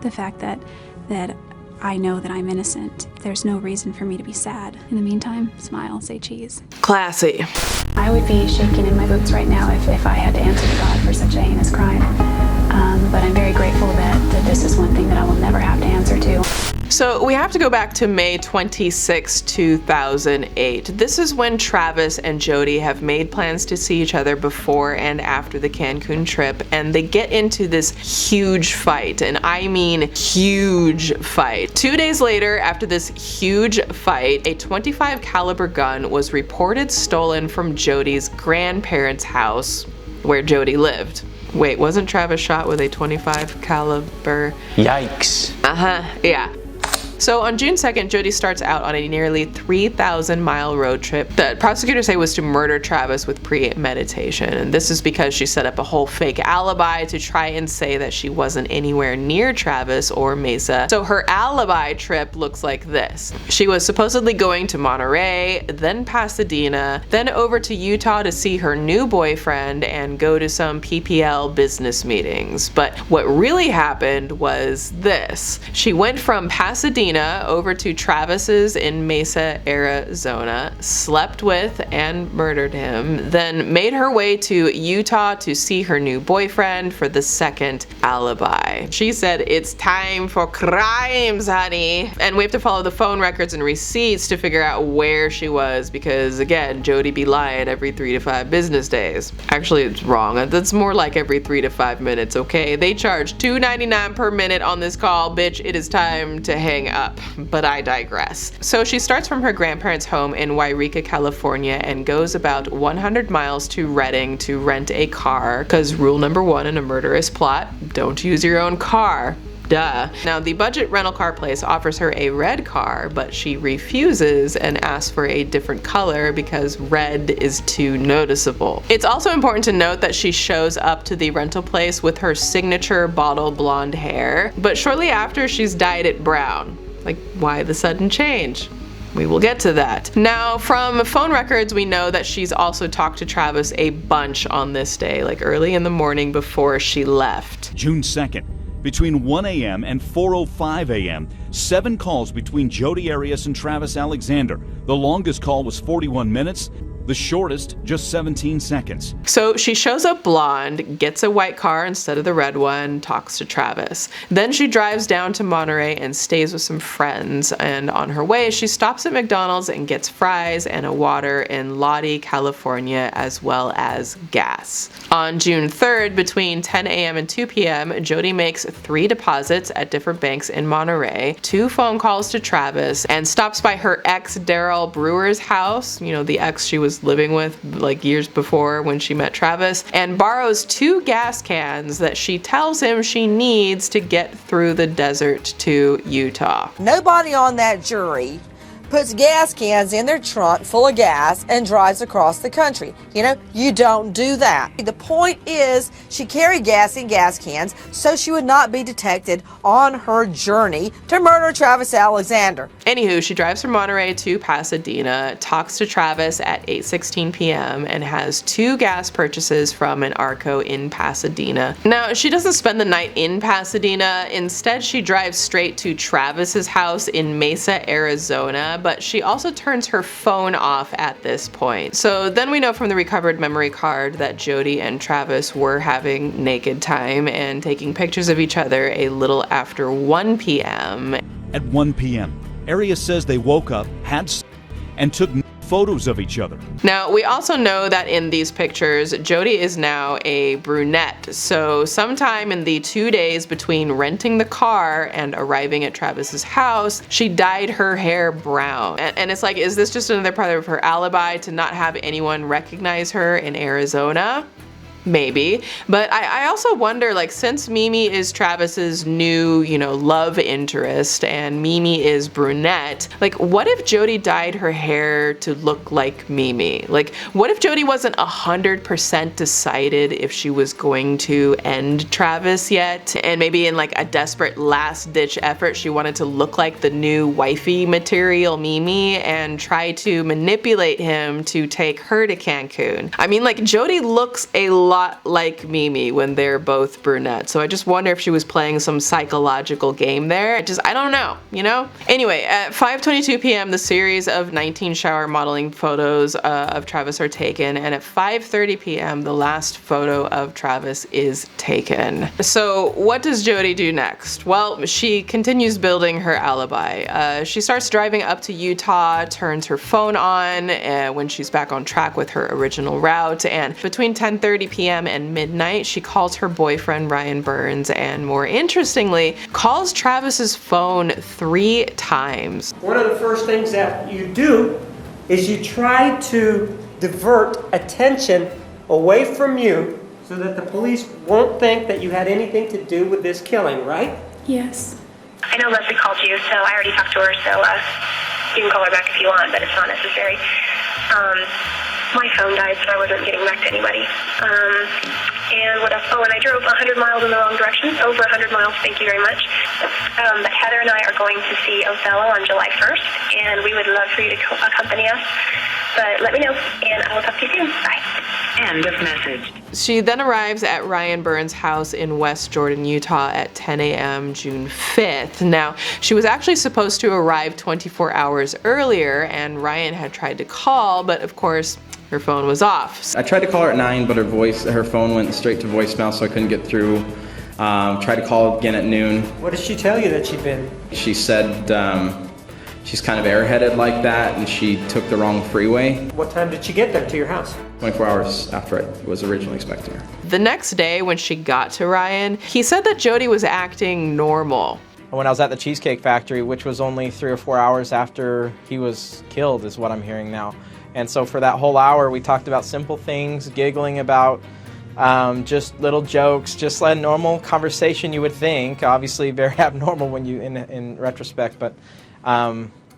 the fact that I know that I'm innocent. There's no reason for me to be sad. In the meantime, smile, say cheese. Classy. I would be shaking in my boots right now if I had to answer to God for such a heinous crime. But I'm very grateful that this is one thing that I will never have to answer to. So we have to go back to May 26, 2008. This is when Travis and Jodi have made plans to see each other before and after the Cancun trip, and they get into this huge fight, and I mean huge fight. 2 days later, after this huge fight, a .25 caliber gun was reported stolen from Jodi's grandparents' house where Jodi lived. Wait, wasn't Travis shot with a .25 caliber? Yikes. Yeah. So on June 2nd, Jodi starts out on a nearly 3,000-mile road trip that prosecutors say was to murder Travis with premeditation. And this is because she set up a whole fake alibi to try and say that she wasn't anywhere near Travis or Mesa. So her alibi trip looks like this. She was supposedly going to Monterey, then Pasadena, then over to Utah to see her new boyfriend and go to some PPL business meetings. But what really happened was this. She went from Pasadena over to Travis's in Mesa, Arizona, slept with and murdered him, then made her way to Utah to see her new boyfriend for the second alibi. She said, "It's time for crimes, honey." And we have to follow the phone records and receipts to figure out where she was because, again, Jodi be lying every 3 to 5 business days. Actually, it's wrong. That's more like every 3 to 5 minutes, okay? They charge $2.99 per minute on this call, bitch. It is time to hang up. But I digress. So she starts from her grandparents' home in Yreka, California and goes about 100 miles to Redding to rent a car, because rule number 1 in a murderous plot, don't use your own car. Duh. Now, the budget rental car place offers her a red car, but she refuses and asks for a different color because red is too noticeable. It's also important to note that she shows up to the rental place with her signature bottle blonde hair, but shortly after she's dyed it brown. Like, why the sudden change? We will get to that. Now, from phone records, we know that she's also talked to Travis a bunch on this day, like early in the morning before she left. June 2nd, between 1 a.m. and 4:05 a.m., 7 calls between Jodi Arias and Travis Alexander. The longest call was 41 minutes. The shortest, just 17 seconds. So she shows up blonde, gets a white car instead of the red one, talks to Travis. Then she drives down to Monterey and stays with some friends. And on her way, she stops at McDonald's and gets fries and a water in Lodi, California, as well as gas. On June 3rd, between 10 a.m. and 2 p.m., Jodi makes 3 deposits at different banks in Monterey, 2 phone calls to Travis, and stops by her ex Daryl Brewer's house, you know, the ex she was living with like years before when she met Travis, and borrows 2 gas cans that she tells him she needs to get through the desert to Utah. Nobody on that jury puts gas cans in their trunk full of gas and drives across the country. You know, you don't do that. The point is she carried gas in gas cans so she would not be detected on her journey to murder Travis Alexander. Anywho, she drives from Monterey to Pasadena, talks to Travis at 8:16 p.m. and has 2 gas purchases from an Arco in Pasadena. Now, she doesn't spend the night in Pasadena. Instead, she drives straight to Travis's house in Mesa, Arizona, but she also turns her phone off at this point. So then we know from the recovered memory card that Jodi and Travis were having naked time and taking pictures of each other a little after 1 p.m. At 1 p.m., Arias says they woke up, had sex, and took photos of each other. Now, we also know that in these pictures, Jodi is now a brunette. So sometime in the 2 days between renting the car and arriving at Travis's house, she dyed her hair brown. And it's like, is this just another part of her alibi to not have anyone recognize her in Arizona? Maybe. But I also wonder, like, since Mimi is Travis's new, love interest and Mimi is brunette, like, what if Jodi dyed her hair to look like Mimi? Like, what if Jodi wasn't 100% decided if she was going to end Travis yet? And maybe in like a desperate last-ditch effort, she wanted to look like the new wifey material Mimi and try to manipulate him to take her to Cancun. I mean, like, Jodi looks a lot like Mimi when they're both brunette, so I just wonder if she was playing some psychological game there. I don't know, Anyway, at 5:22 p.m. the series of 19 shower modeling photos of Travis are taken, and at 5:30 p.m. the last photo of Travis is taken. So what does Jodi do next? Well, she continues building her alibi. She starts driving up to Utah, turns her phone on when she's back on track with her original route, and between 10:30 p.m. and midnight, she calls her boyfriend Ryan Burns, and more interestingly, calls Travis's phone 3 times. One of the first things that you do is you try to divert attention away from you so that the police won't think that you had anything to do with this killing, right? Yes. I know Leslie called you, so I already talked to her, so you can call her back if you want, but it's not necessary. My phone died, so I wasn't getting back to anybody. And what else? Oh, and I drove 100 miles in the wrong direction, over 100 miles, thank you very much. But Heather and I are going to see Othello on July 1st, and we would love for you to accompany us. But let me know, and I will talk to you soon. Bye. End of message. She then arrives at Ryan Burns' house in West Jordan, Utah at 10 a.m. June 5th. Now, she was actually supposed to arrive 24 hours earlier, and Ryan had tried to call, but of course, her phone was off. I tried to call her at 9, but her phone went straight to voicemail, so I couldn't get through. Tried to call again at noon. What did she tell you that she'd been? She said she's kind of airheaded like that, and she took the wrong freeway. What time did she get there to your house? 24 hours after I was originally expecting her. The next day, when she got to Ryan, he said that Jodi was acting normal. When I was at the Cheesecake Factory, which was only 3 or 4 hours after he was killed, is what I'm hearing now. And so for that whole hour, we talked about simple things, giggling about just little jokes, just like a normal conversation you would think. Obviously very abnormal when you in retrospect, but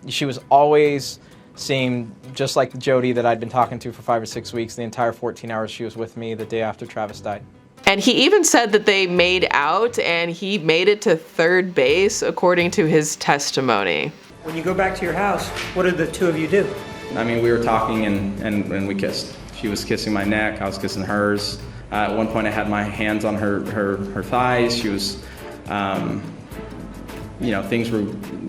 she was always seemed just like the Jodi that I'd been talking to for 5 or 6 weeks, the entire 14 hours she was with me the day after Travis died. And he even said that they made out, and he made it to third base, according to his testimony. When you go back to your house, what did the two of you do? I mean, we were talking and we kissed. She was kissing my neck, I was kissing hers. At one point I had my hands on her thighs. She was,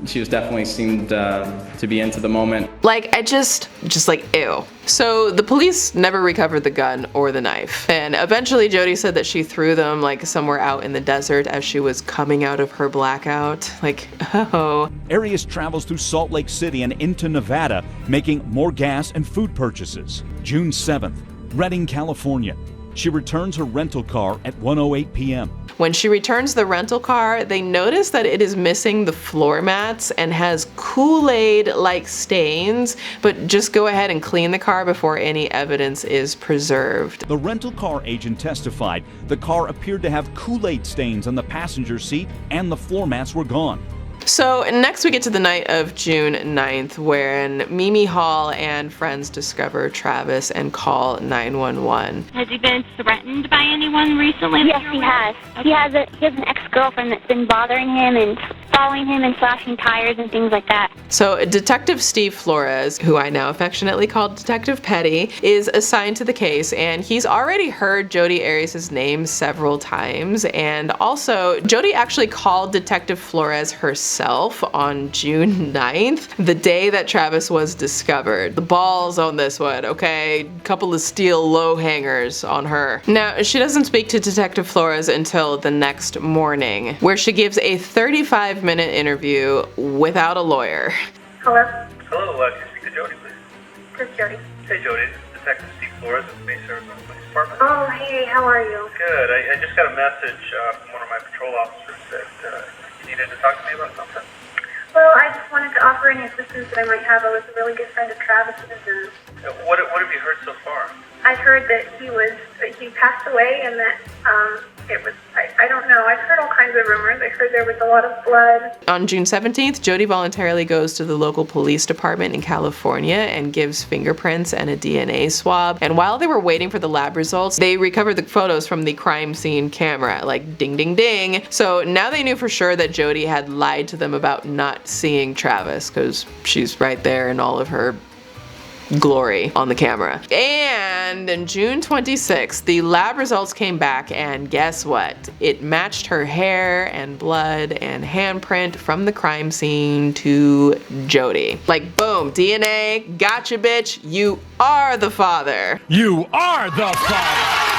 she was definitely seemed to be into the moment. Like, just like, ew. So the police never recovered the gun or the knife. And eventually Jodi said that she threw them like somewhere out in the desert as she was coming out of her blackout. Like, oh. Arias travels through Salt Lake City and into Nevada, making more gas and food purchases. June 7th, Redding, California. She returns her rental car at 1:08 p.m. When she returns the rental car, they notice that it is missing the floor mats and has Kool-Aid-like stains, but just go ahead and clean the car before any evidence is preserved. The rental car agent testified the car appeared to have Kool-Aid stains on the passenger seat and the floor mats were gone. So next we get to the night of June 9th, when Mimi Hall and friends discover Travis and call 911. Has he been threatened by anyone recently? Yes, he has. He has an ex-girlfriend that's been bothering him and following him and slashing tires and things like that. So Detective Steve Flores, who I now affectionately call Detective Petty, is assigned to the case, and he's already heard Jodi Arias' name several times, and also Jodi actually called Detective Flores herself on June 9th, the day that Travis was discovered. The balls on this one, okay? Couple of steel low hangers on her. Now, she doesn't speak to Detective Flores until the next morning, where she gives a 35-minute interview without a lawyer. Hello? Hello, can I speak to Jodi, please? This is Jodi. Hey, Jodi. This is Detective Steve Flores with the Bay Arizona Police Department. Oh, hey, how are you? Good. I just got a message from one of my patrol officers that you needed to talk to me about something. Well, I just wanted to offer any assistance that I might have. I was a really good friend of Travis's, and What have you heard so far? I've heard that he passed away, and that it was, I don't know. I've heard all kinds of rumors. I heard there was a lot of blood. On June 17th, Jodi voluntarily goes to the local police department in California and gives fingerprints and a DNA swab. And while they were waiting for the lab results, they recovered the photos from the crime scene camera, like ding, ding, ding. So now they knew for sure that Jodi had lied to them about not seeing Travis, because she's right there in all of her glory on the camera. And on June 26th, the lab results came back, and guess what? It matched her hair and blood and handprint from the crime scene to Jodi. Like, boom, DNA, gotcha, bitch, you are the father. You are the father!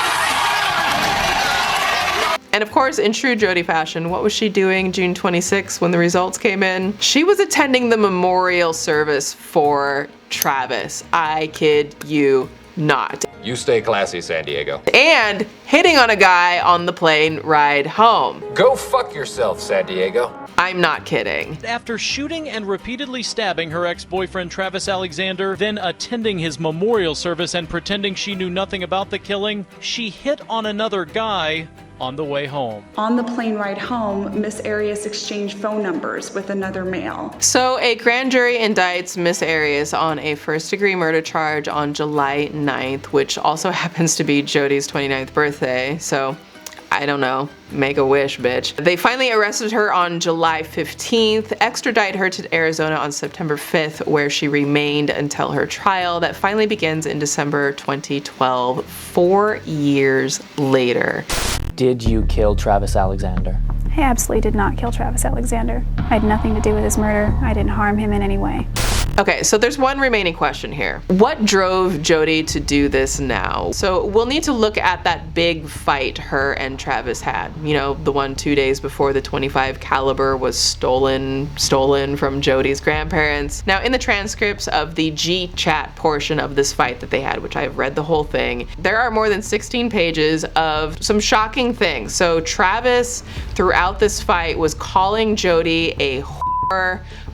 And of course, in true Jodi fashion, what was she doing June 26th when the results came in? She was attending the memorial service for Travis. I kid you not. You stay classy, San Diego. And hitting on a guy on the plane ride home. Go fuck yourself, San Diego. I'm not kidding. After shooting and repeatedly stabbing her ex-boyfriend Travis Alexander, then attending his memorial service and pretending she knew nothing about the killing, she hit on another guy on the way home. On the plane ride home, Miss Arias exchanged phone numbers with another male. So a grand jury indicts Miss Arias on a first-degree murder charge on July 9th, which also happens to be Jodi's 29th birthday. So I don't know, make a wish, bitch. They finally arrested her on July 15th, extradited her to Arizona on September 5th, where she remained until her trial that finally begins in December 2012, 4 years later. Did you kill Travis Alexander? I absolutely did not kill Travis Alexander. I had nothing to do with his murder. I didn't harm him in any way. Okay, so there's one remaining question here. What drove Jodi to do this now? So we'll need to look at that big fight her and Travis had. You know, the one 2 days before the .25 caliber was stolen from Jodi's grandparents. Now, in the transcripts of the G-chat portion of this fight that they had, which I've read the whole thing, there are more than 16 pages of some shocking things. So Travis, throughout this fight, was calling Jodi a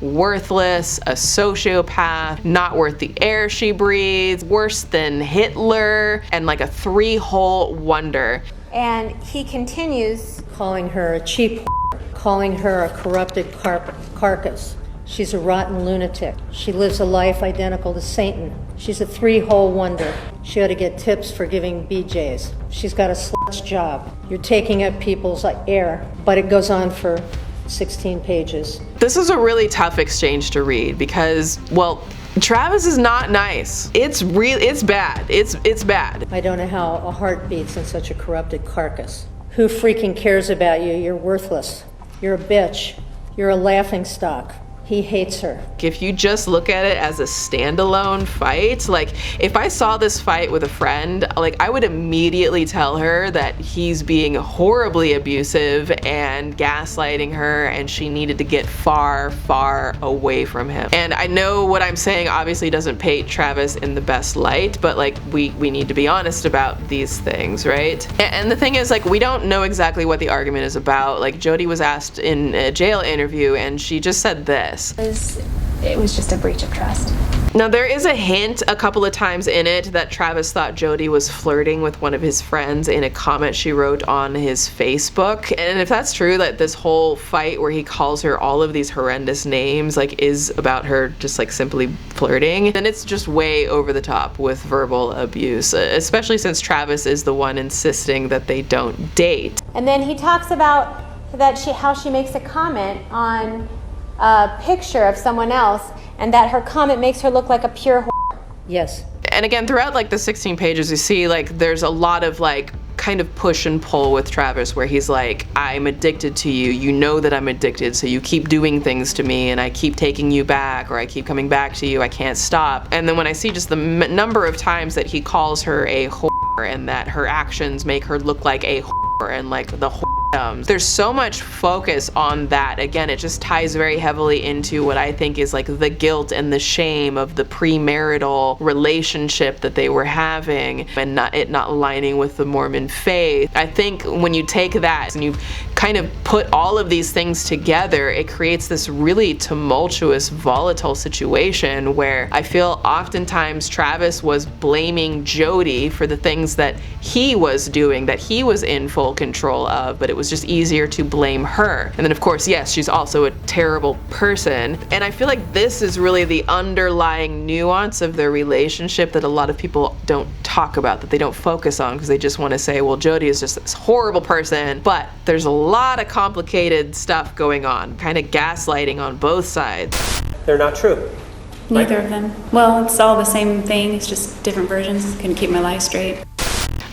worthless, a sociopath, not worth the air she breathes, worse than Hitler, and like a three-hole wonder. And he continues calling her a cheap, calling her a corrupted carcass. She's a rotten lunatic. She lives a life identical to Satan. She's a three-hole wonder. She ought to get tips for giving BJs. She's got a slut's job. You're taking up people's air, but it goes on for 16 pages. This is a really tough exchange to read because, well, Travis is not nice. It's bad. It's bad. I don't know how a heart beats in such a corrupted carcass. Who freaking cares about you? You're worthless. You're a bitch. You're a laughingstock. He hates her. If you just look at it as a standalone fight, like if I saw this fight with a friend, like I would immediately tell her that he's being horribly abusive and gaslighting her and she needed to get far, far away from him. And I know what I'm saying obviously doesn't paint Travis in the best light, but like we need to be honest about these things, right? And the thing is, like, we don't know exactly what the argument is about. Like Jodi was asked in a jail interview and she just said this. It was just a breach of trust. Now there is a hint a couple of times in it that Travis thought Jodi was flirting with one of his friends in a comment she wrote on his Facebook. And if that's true, that this whole fight where he calls her all of these horrendous names like is about her just like simply flirting, then it's just way over the top with verbal abuse, especially since Travis is the one insisting that they don't date. And then he talks about that how she makes a comment on a picture of someone else and that her comment makes her look like a pure whore. Yes. And again, throughout like the 16 pages, you see like there's a lot of like kind of push and pull with Travis where he's like, I'm addicted to you, you know that I'm addicted, so you keep doing things to me and I keep taking you back, or I keep coming back to you, I can't stop. And then when I see just the number of times that he calls her a whore and that her actions make her look like a whore and like the whore There's so much focus on that. Again, it just ties very heavily into what I think is like the guilt and the shame of the premarital relationship that they were having, and it not aligning with the Mormon faith. I think when you take that and you kind of put all of these things together, it creates this really tumultuous, volatile situation where I feel oftentimes Travis was blaming Jodi for the things that he was doing, that he was in full control of, but it was just easier to blame her. And then of course, yes, she's also a terrible person. And I feel like this is really the underlying nuance of their relationship that a lot of people don't talk about, that they don't focus on, because they just want to say, well, Jodi is just this horrible person. But there's a lot of complicated stuff going on, kind of gaslighting on both sides. They're not true. Neither of them. Well, it's all the same thing, it's just different versions. Couldn't keep my life straight.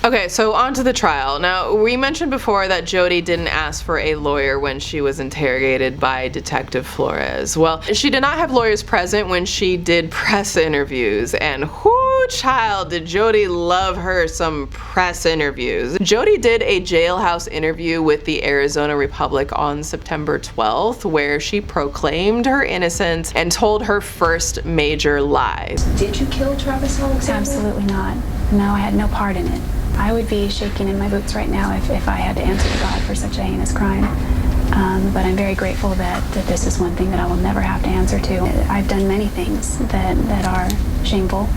Okay, so on to the trial. Now, we mentioned before that Jodi didn't ask for a lawyer when she was interrogated by Detective Flores. Well, she did not have lawyers present when she did press interviews, and whoo, child, did Jodi love her some press interviews. Jodi did a jailhouse interview with the Arizona Republic on September 12th, where she proclaimed her innocence and told her first major lie. Did you kill Travis Alexander? Absolutely not. No, I had no part in it. I would be shaking in my boots right now if I had to answer to God for such a heinous crime. But I'm very grateful that this is one thing that I will never have to answer to. I've done many things that are shameful,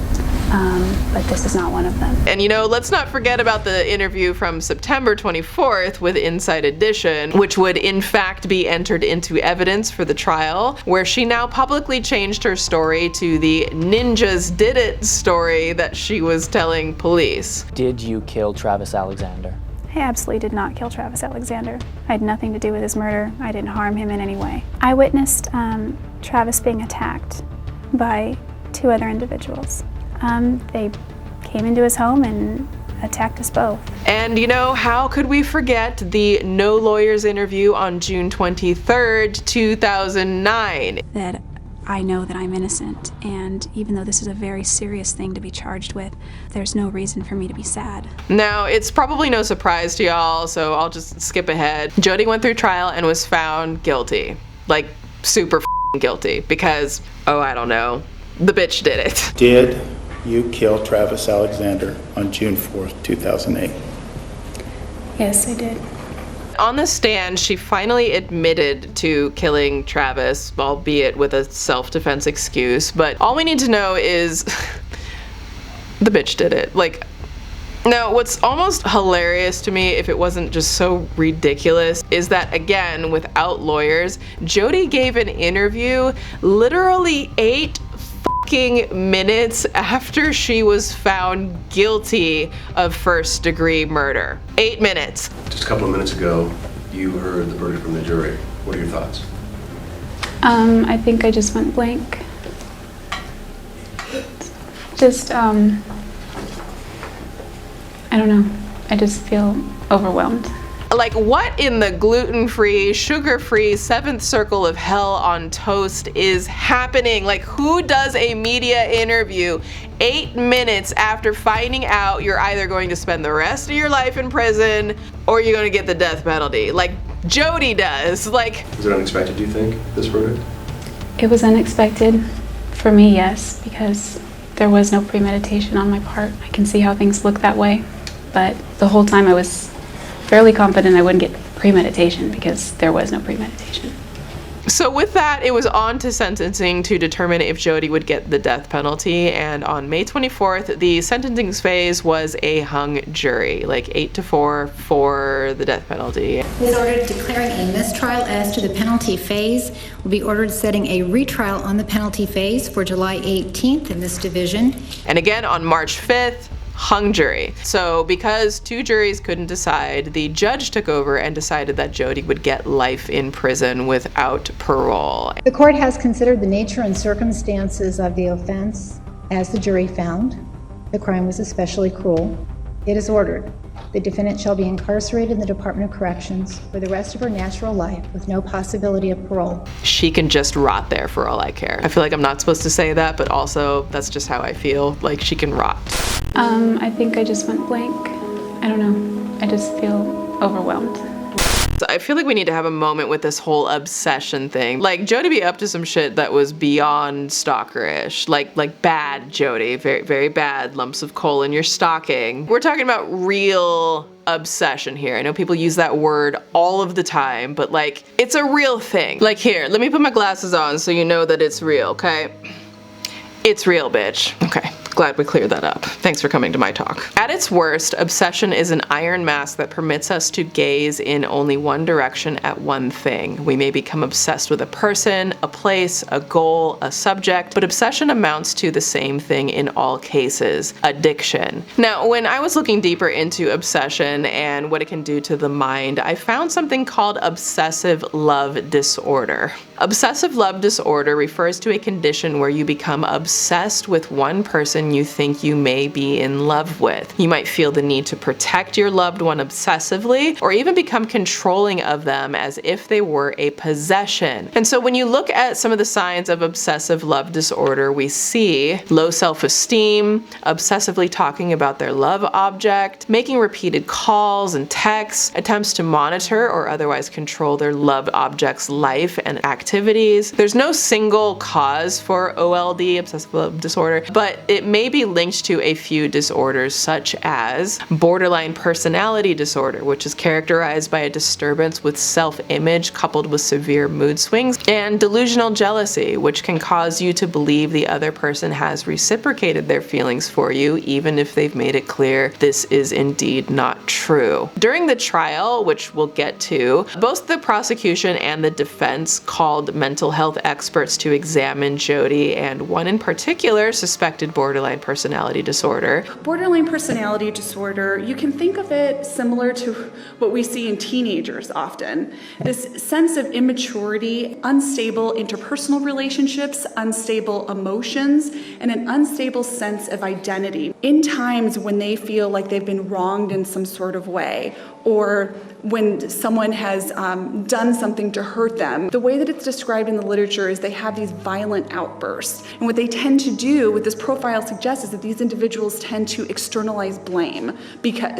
but this is not one of them. And you know, let's not forget about the interview from September 24th with Inside Edition, which would in fact be entered into evidence for the trial, where she now publicly changed her story to the ninjas did it story that she was telling police. Did you kill Travis Alexander? I absolutely did not kill Travis Alexander. I had nothing to do with his murder. I didn't harm him in any way. I witnessed Travis being attacked by two other individuals. They came into his home and attacked us both. And you know, how could we forget the no lawyers interview on June 23rd, 2009? That I know that I'm innocent, and even though this is a very serious thing to be charged with, there's no reason for me to be sad. Now, it's probably no surprise to y'all, so I'll just skip ahead. Jodi went through trial and was found guilty. Like, super guilty, because, oh, I don't know, the bitch did it. Did you kill Travis Alexander on June 4th, 2008? Yes, I did. On the stand, she finally admitted to killing Travis, albeit with a self-defense excuse, but all we need to know is the bitch did it. Like, now what's almost hilarious to me, if it wasn't just so ridiculous, is that again, without lawyers, Jodi gave an interview literally 8 fucking minutes after she was found guilty of first-degree murder. 8 minutes. Just a couple of minutes ago, you heard the verdict from the jury. What are your thoughts? I think I just went blank. Just, I don't know. I just feel overwhelmed. Like, what in the gluten-free, sugar-free 7th circle of hell on toast is happening? Like, who does a media interview 8 minutes after finding out you're either going to spend the rest of your life in prison or you're going to get the death penalty? Like, Jodi does. Like, was it unexpected, do you think, this verdict? It was unexpected for me, yes, because there was no premeditation on my part. I can see how things look that way, but the whole time I was fairly confident I wouldn't get premeditation because there was no premeditation. So with that, it was on to sentencing to determine if Jodi would get the death penalty, and on May 24th, the sentencing phase was a hung jury, like 8-4 for the death penalty. It is ordered declaring a mistrial as to the penalty phase. Will be ordered setting a retrial on the penalty phase for July 18th in this division. And again on March 5th, hung jury. So because 2 juries couldn't decide, the judge took over and decided that Jodi would get life in prison without parole. The court has considered the nature and circumstances of the offense. As the jury found, the crime was especially cruel. It is ordered the defendant shall be incarcerated in the Department of Corrections for the rest of her natural life with no possibility of parole. She can just rot there for all I care. I feel like I'm not supposed to say that, but also that's just how I feel. Like, she can rot. I think I just went blank. I don't know. I just feel overwhelmed. So I feel like we need to have a moment with this whole obsession thing. Like, Jodi be up to some shit that was beyond stalkerish. Like bad Jodi, very, very bad lumps of coal in your stocking. We're talking about real obsession here. I know people use that word all of the time, but like, it's a real thing. Like, here, let me put my glasses on so you know that it's real, okay? It's real, bitch. Okay. Glad we cleared that up. Thanks for coming to my talk. At its worst, obsession is an iron mask that permits us to gaze in only one direction at one thing. We may become obsessed with a person, a place, a goal, a subject, but obsession amounts to the same thing in all cases: addiction. Now, when I was looking deeper into obsession and what it can do to the mind, I found something called obsessive love disorder. Obsessive love disorder refers to a condition where you become obsessed with one person you think you may be in love with. You might feel the need to protect your loved one obsessively, or even become controlling of them as if they were a possession. And so when you look at some of the signs of obsessive love disorder, we see low self-esteem, obsessively talking about their love object, making repeated calls and texts, attempts to monitor or otherwise control their loved object's life and activities. There's no single cause for OLD, obsessive love disorder, but it may be linked to a few disorders such as borderline personality disorder, which is characterized by a disturbance with self-image coupled with severe mood swings, and delusional jealousy, which can cause you to believe the other person has reciprocated their feelings for you, even if they've made it clear this is indeed not true. During the trial, which we'll get to, both the prosecution and the defense called mental health experts to examine Jodi, and one in particular suspected borderline personality disorder. Borderline personality disorder, you can think of it similar to what we see in teenagers often. This sense of immaturity, unstable interpersonal relationships, unstable emotions, and an unstable sense of identity. In times when they feel like they've been wronged in some sort of way, or when someone has done something to hurt them. The way that it's described in the literature is they have these violent outbursts. And what they tend to do, what this profile suggests, is that these individuals tend to externalize blame.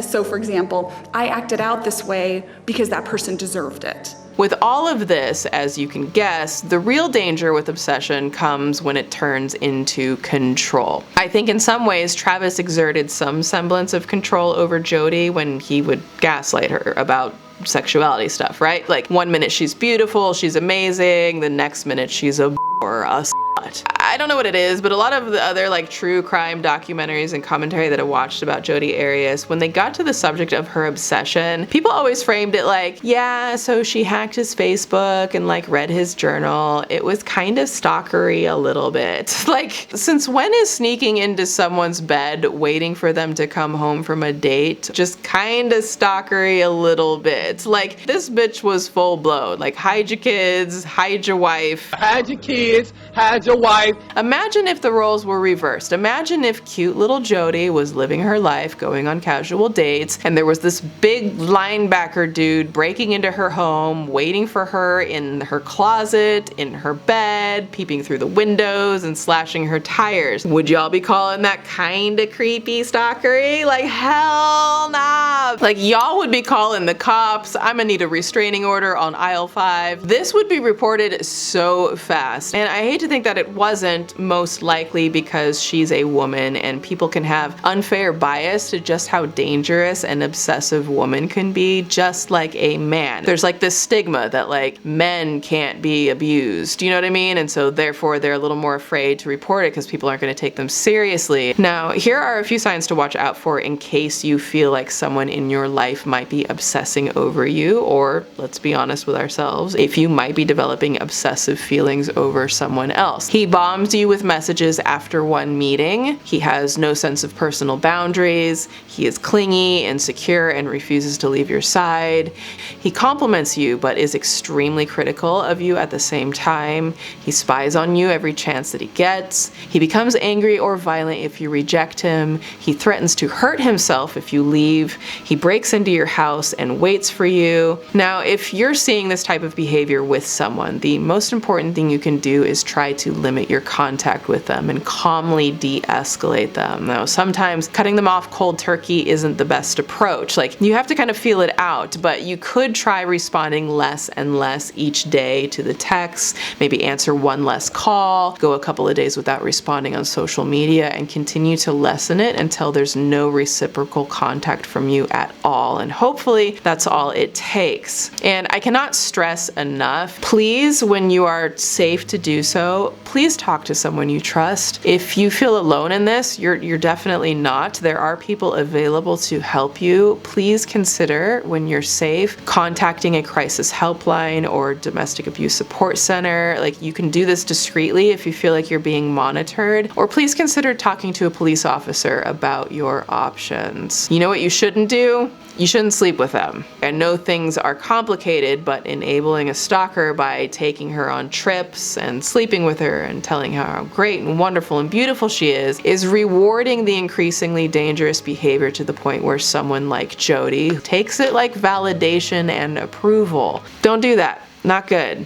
So for example, I acted out this way because that person deserved it. With all of this, as you can guess, the real danger with obsession comes when it turns into control. I think in some ways Travis exerted some semblance of control over Jodi when he would gaslight her about sexuality stuff, right? Like, one minute she's beautiful, she's amazing, the next minute she's a or a slut. I don't know what it is, but a lot of the other like true crime documentaries and commentary that I watched about Jodi Arias, when they got to the subject of her obsession, people always framed it like, yeah, so she hacked his Facebook and like read his journal. It was kind of stalkery a little bit. Like, since when is sneaking into someone's bed waiting for them to come home from a date just kind of stalkery a little bit? Like, this bitch was full blown. Like, hide your kids, hide your wife. Hide your kids, hide your wife. Imagine if the roles were reversed. Imagine if cute little Jodi was living her life, going on casual dates, and there was this big linebacker dude breaking into her home, waiting for her in her closet, in her bed, peeping through the windows and slashing her tires. Would y'all be calling that kinda creepy stalkery? Like, hell nah. Like, y'all would be calling the cops. I'm gonna need a restraining order on aisle 5. This would be reported so fast. And I hate to think that it wasn't, most likely because she's a woman and people can have unfair bias to just how dangerous an obsessive woman can be, just like a man. There's like this stigma that like men can't be abused, you know what I mean? And so therefore they're a little more afraid to report it because people aren't going to take them seriously. Now, here are a few signs to watch out for in case you feel like someone in your life might be obsessing over you, or let's be honest with ourselves, if you might be developing obsessive feelings over someone else. He bombs you with messages after one meeting. He has no sense of personal boundaries. He is clingy, insecure, and refuses to leave your side. He compliments you but is extremely critical of you at the same time. He spies on you every chance that he gets. He becomes angry or violent if you reject him. He threatens to hurt himself if you leave. He breaks into your house and waits for you. Now, if you're seeing this type of behavior with someone, the most important thing you can do is try to limit your contact with them and calmly de-escalate them. Now, sometimes cutting them off cold turkey isn't the best approach. Like, you have to kind of feel it out, but you could try responding less and less each day to the texts, maybe answer one less call, go a couple of days without responding on social media, and continue to lessen it until there's no reciprocal contact from you at all. And hopefully that's all it takes. And I cannot stress enough, please, when you are safe to do so, please talk to someone you trust. If you feel alone in this, you're definitely not. There are people available to help you. Please consider, when you're safe, contacting a crisis helpline or domestic abuse support center. Like, you can do this discreetly if you feel like you're being monitored, or please consider talking to a police officer about your options. You know what you shouldn't do? You shouldn't sleep with them. I know things are complicated, but enabling a stalker by taking her on trips and sleeping with her and telling her how great and wonderful and beautiful she is rewarding the increasingly dangerous behavior to the point where someone like Jodi takes it like validation and approval. Don't do that. Not good.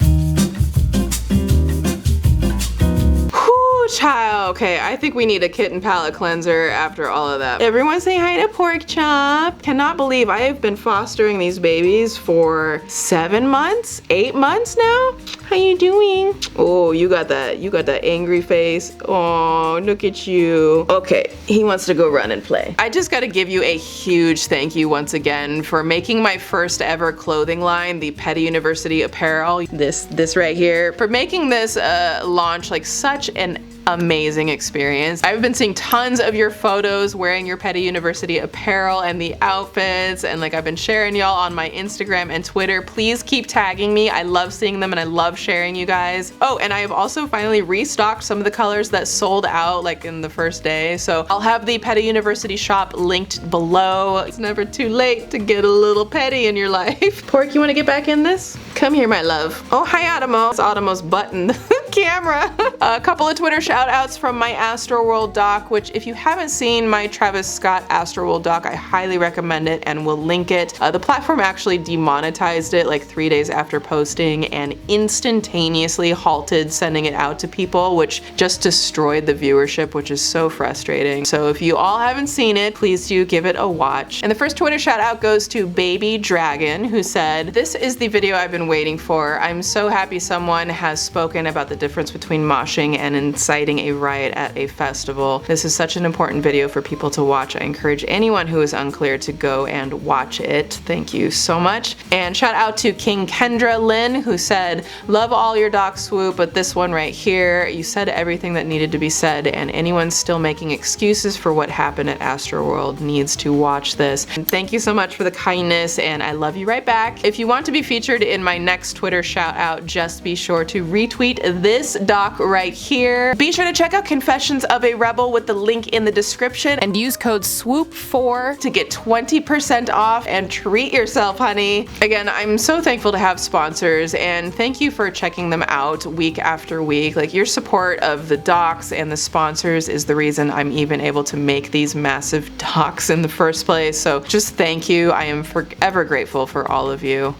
Child, okay, I think we need a kitten palate cleanser after all of that. Everyone say hi to Pork Chop. Cannot believe I have been fostering these babies for 7 months, 8 months now. How you doing? Oh, you got that angry face. Oh, look at you. Okay, he wants to go run and play. I just gotta give you a huge thank you once again for making my first ever clothing line, the Petty University apparel. This right here. For making this launch like such an amazing experience. I've been seeing tons of your photos wearing your Petty University apparel and the outfits, and like I've been sharing y'all on my Instagram and Twitter. Please keep tagging me. I love seeing them and I love sharing you guys. Oh, and I have also finally restocked some of the colors that sold out like in the first day. So I'll have the Petty University shop linked below. It's never too late to get a little petty in your life. Pork, you wanna get back in this? Come here, my love. Oh, hi, Adamo. It's Adamo's button camera. A couple of Twitter shout outs from my Astroworld doc, which if you haven't seen my Travis Scott Astroworld doc, I highly recommend it and will link it. The platform actually demonetized it like 3 days after posting and instantaneously halted sending it out to people, which just destroyed the viewership, which is so frustrating. So if you all haven't seen it, please do give it a watch. And the first Twitter shout out goes to Baby Dragon, who said, "This is the video I've been waiting for. I'm so happy someone has spoken about the difference between moshing and inciting a riot at a festival. This is such an important video for people to watch. I encourage anyone who is unclear to go and watch it." Thank you so much. And shout out to King Kendra Lynn, who said, "Love all your docs, Swoop, but this one right here, you said everything that needed to be said, and anyone still making excuses for what happened at Astroworld needs to watch this." And thank you so much for the kindness, and I love you right back. If you want to be featured in my next Twitter shout out, just be sure to retweet this doc right here. Be sure to check out Confessions of a Rebel with the link in the description and use code SWOOP4 to get 20% off and treat yourself, honey. Again, I'm so thankful to have sponsors, and thank you for checking them out week after week. Like, your support of the docs and the sponsors is the reason I'm even able to make these massive docs in the first place. So just thank you. I am forever grateful for all of you.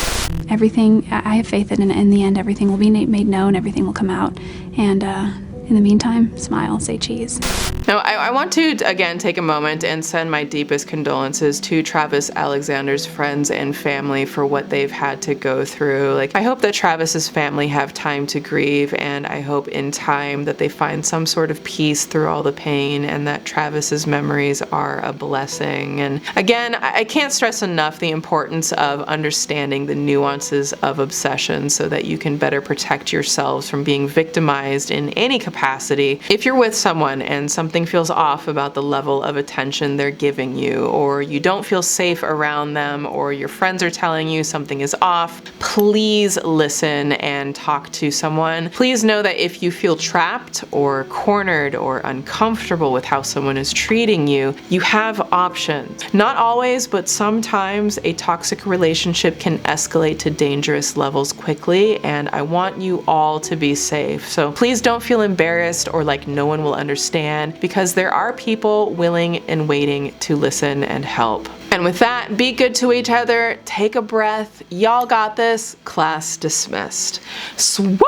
Everything, I have faith in the end, everything will be made known, everything will come out. And in the meantime, smile, say cheese. Now, I want to, again, take a moment and send my deepest condolences to Travis Alexander's friends and family for what they've had to go through. Like, I hope that Travis's family have time to grieve, and I hope in time that they find some sort of peace through all the pain, and that Travis's memories are a blessing. And again, I can't stress enough the importance of understanding the nuances of obsession so that you can better protect yourselves from being victimized in any capacity. If you're with someone and something feels off about the level of attention they're giving you, or you don't feel safe around them, or your friends are telling you something is off, please listen and talk to someone. Please know that if you feel trapped or cornered or uncomfortable with how someone is treating you, you have options. Not always, but sometimes a toxic relationship can escalate to dangerous levels quickly, and I want you all to be safe. So please don't feel embarrassed or like no one will understand, because there are people willing and waiting to listen and help. And with that, be good to each other, take a breath, y'all got this, class dismissed. Swoop!